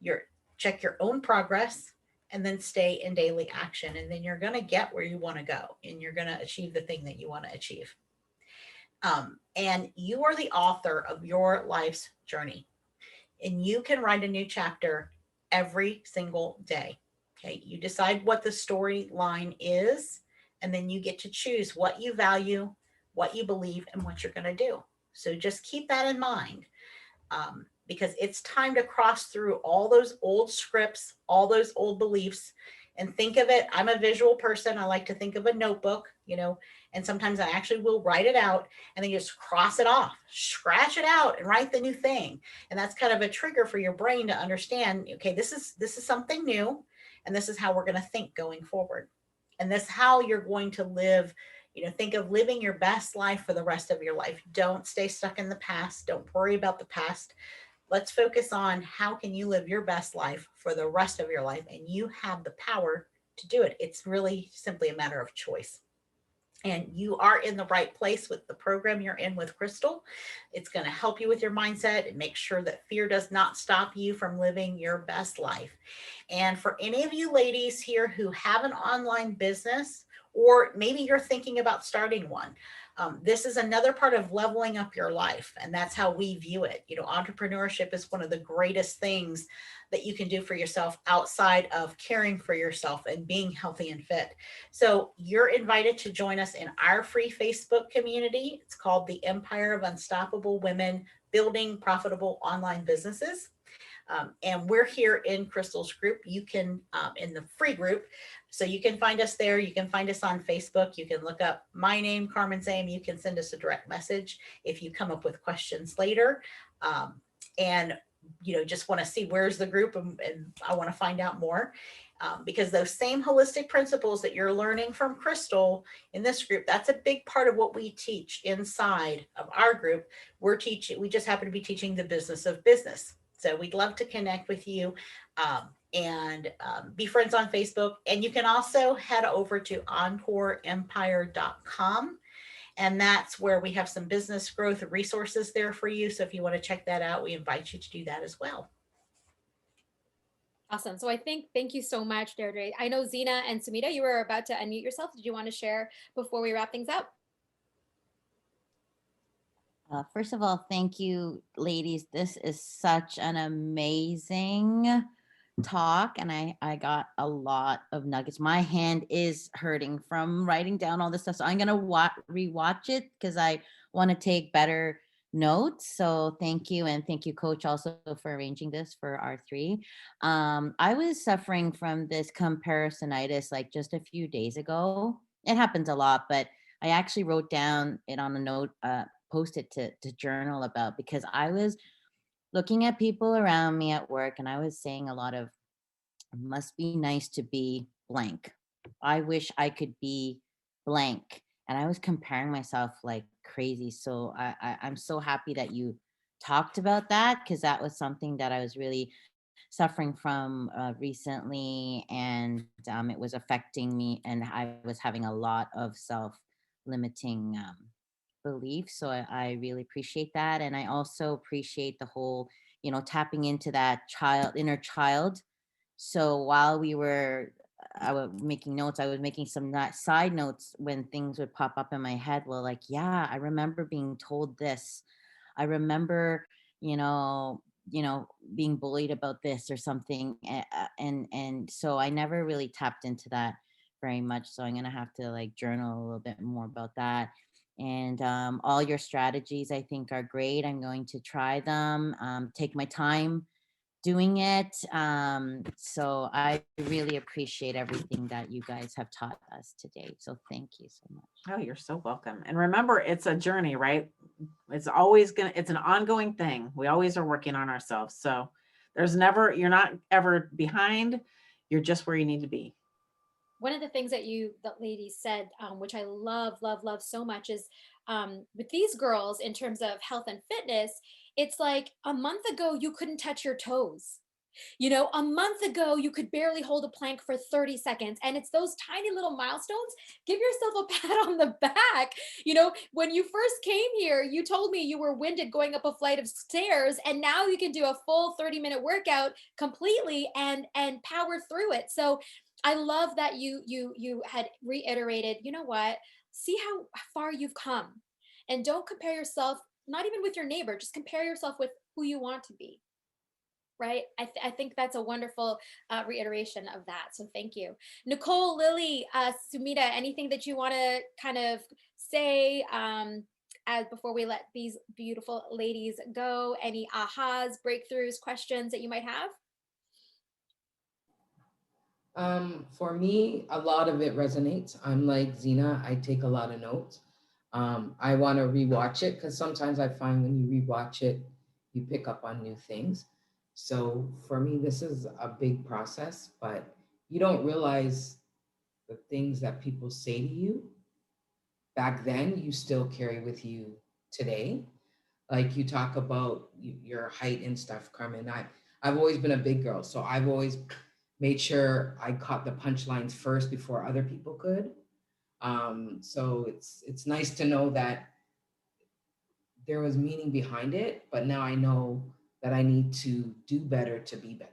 your check your own progress, and then stay in daily action. And then you're going to get where you want to go and you're going to achieve the thing that you want to achieve. And you are the author of your life's journey, and you can write a new chapter every single day. Okay. You decide what the storyline is, and then you get to choose what you value, what you believe, and what you're going to do. So just keep that in mind, because it's time to cross through all those old scripts, all those old beliefs, and think of it. I'm a visual person. I like to think of a notebook, and sometimes I actually will write it out and then just cross it off, scratch it out, and write the new thing. And that's kind of a trigger for your brain to understand, okay, this is something new, and this is how we're going to think going forward. And this is how you're going to live. Think of living your best life for the rest of your life. Don't stay stuck in the past. Don't worry about the past. Let's focus on how can you live your best life for the rest of your life, and you have the power to do it. It's really simply a matter of choice. And you are in the right place with the program you're in with Crystal. It's going to help you with your mindset and make sure that fear does not stop you from living your best life. And for any of you ladies here who have an online business, or maybe you're thinking about starting one, this is another part of leveling up your life. And that's how we view it. Entrepreneurship is one of the greatest things that you can do for yourself outside of caring for yourself and being healthy and fit. So you're invited to join us in our free Facebook community. It's called the Empire of Unstoppable Women Building Profitable Online Businesses. And we're here in Crystal's group. You can, in the free group, so you can find us there. You can find us on Facebook. You can look up my name, Carmen's name. You can send us a direct message if you come up with questions later. And just want to see where's the group, and I want to find out more. Because those same holistic principles that you're learning from Crystal in this group, that's a big part of what we teach inside of our group. We just happen to be teaching the business of business. So we'd love to connect with you, and be friends on Facebook. And you can also head over to EncoreEmpire.com. And that's where we have some business growth resources there for you. So if you want to check that out, we invite you to do that as well. Awesome. So thank you so much, Deirdre. I know Zena and Sumita, you were about to unmute yourself. Did you want to share before we wrap things up? First of all, thank you, ladies. This is such an amazing talk, and I got a lot of nuggets. My hand is hurting from writing down all this stuff, so I'm gonna rewatch it because I want to take better notes. So thank you, and thank you, Coach, also for arranging this for our three. I was suffering from this comparisonitis like just a few days ago. It happens a lot, but I actually wrote down it on a note. Post it to journal about, because I was looking at people around me at work and I was saying a lot of, must be nice to be blank. I wish I could be blank. And I was comparing myself like crazy. So I'm so happy that you talked about that, because that was something that I was really suffering from recently, and it was affecting me, and I was having a lot of self-limiting belief. So I really appreciate that. And I also appreciate the whole, tapping into that inner child. So while I was making notes, I was making some side notes when things would pop up in my head. Well, like, yeah, I remember being told this. I remember, being bullied about this or something. And so I never really tapped into that very much. So I'm going to have to like journal a little bit more about that. And all your strategies, I think, are great. I'm going to try them, take my time doing it. So I really appreciate everything that you guys have taught us today. So thank you so much. Oh, you're so welcome. And remember, it's a journey, right? It's an ongoing thing. We always are working on ourselves. So you're not ever behind. You're just where you need to be. one of the things that ladies said, which I love, love, love so much, is with these girls in terms of health and fitness, it's like a month ago you couldn't touch your toes. You know, a month ago, you could barely hold a plank for 30 seconds. And it's those tiny little milestones. Give yourself a pat on the back. You know, when you first came here, you told me you were winded going up a flight of stairs, and now you can do a full 30-minute workout completely and power through it. So I love that you had reiterated, you know what? See how far you've come. And don't compare yourself, not even with your neighbor, just compare yourself with who you want to be. Right. I think that's a wonderful reiteration of that. So thank you. Nicole, Lily, Sumita, anything that you want to kind of say as before we let these beautiful ladies go? Any ahas, breakthroughs, questions that you might have? For me, a lot of it resonates. I'm like Zena, I take a lot of notes. I want to rewatch it because sometimes I find when you rewatch it, you pick up on new things. So for me, this is a big process, but you don't realize the things that people say to you back then, you still carry with you today. Like you talk about your height and stuff, Carmen. I've always been a big girl, so I've always made sure I caught the punchlines first before other people could. So it's nice to know that there was meaning behind it, but now I know that I need to do better to be better.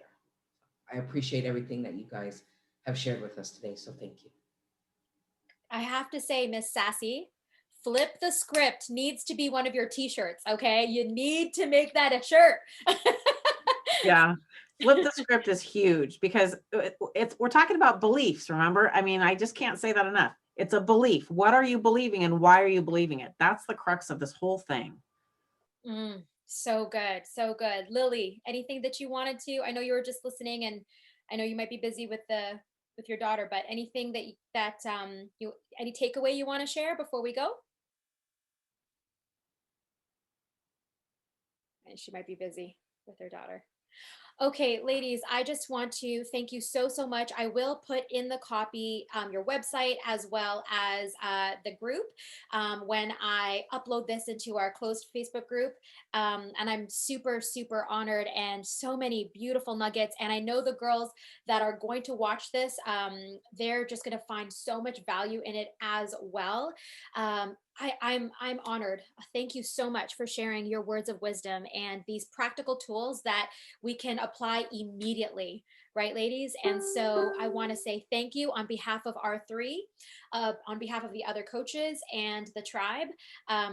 I appreciate everything that you guys have shared with us today, so thank you. I have to say, Miss Sassy, flip the script needs to be one of your t-shirts. Okay. You need to make that a shirt. Yeah. Flip the script is huge because we're talking about beliefs, remember? I mean, I just can't say that enough. It's a belief. What are you believing and why are you believing it? That's the crux of this whole thing. So good. So good. Lily, anything that you wanted to? I know you were just listening, and I know you might be busy with your daughter, but anything you any takeaway you want to share before we go? And she might be busy with her daughter. Okay, ladies, I just want to thank you so, so much. I will put in the copy your website as well as the group when I upload this into our closed Facebook group. And I'm super, super honored, and so many beautiful nuggets. And I know the girls that are going to watch this, they're just going to find so much value in it as well. I'm honored. Thank you so much for sharing your words of wisdom and these practical tools that we can apply immediately, right, ladies? And so I want to say thank you on behalf of our three, on behalf of the other coaches and the tribe.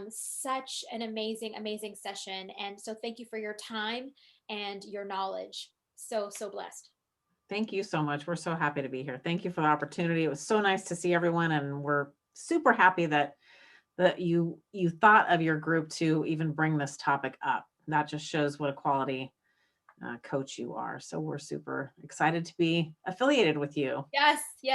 Such an amazing, amazing session. And so thank you for your time and your knowledge. So, so blessed. Thank you so much. We're so happy to be here. Thank you for the opportunity. It was so nice to see everyone, and we're super happy that you thought of your group to even bring this topic up. That just shows what a quality coach you are. So we're super excited to be affiliated with you. Yes, yes.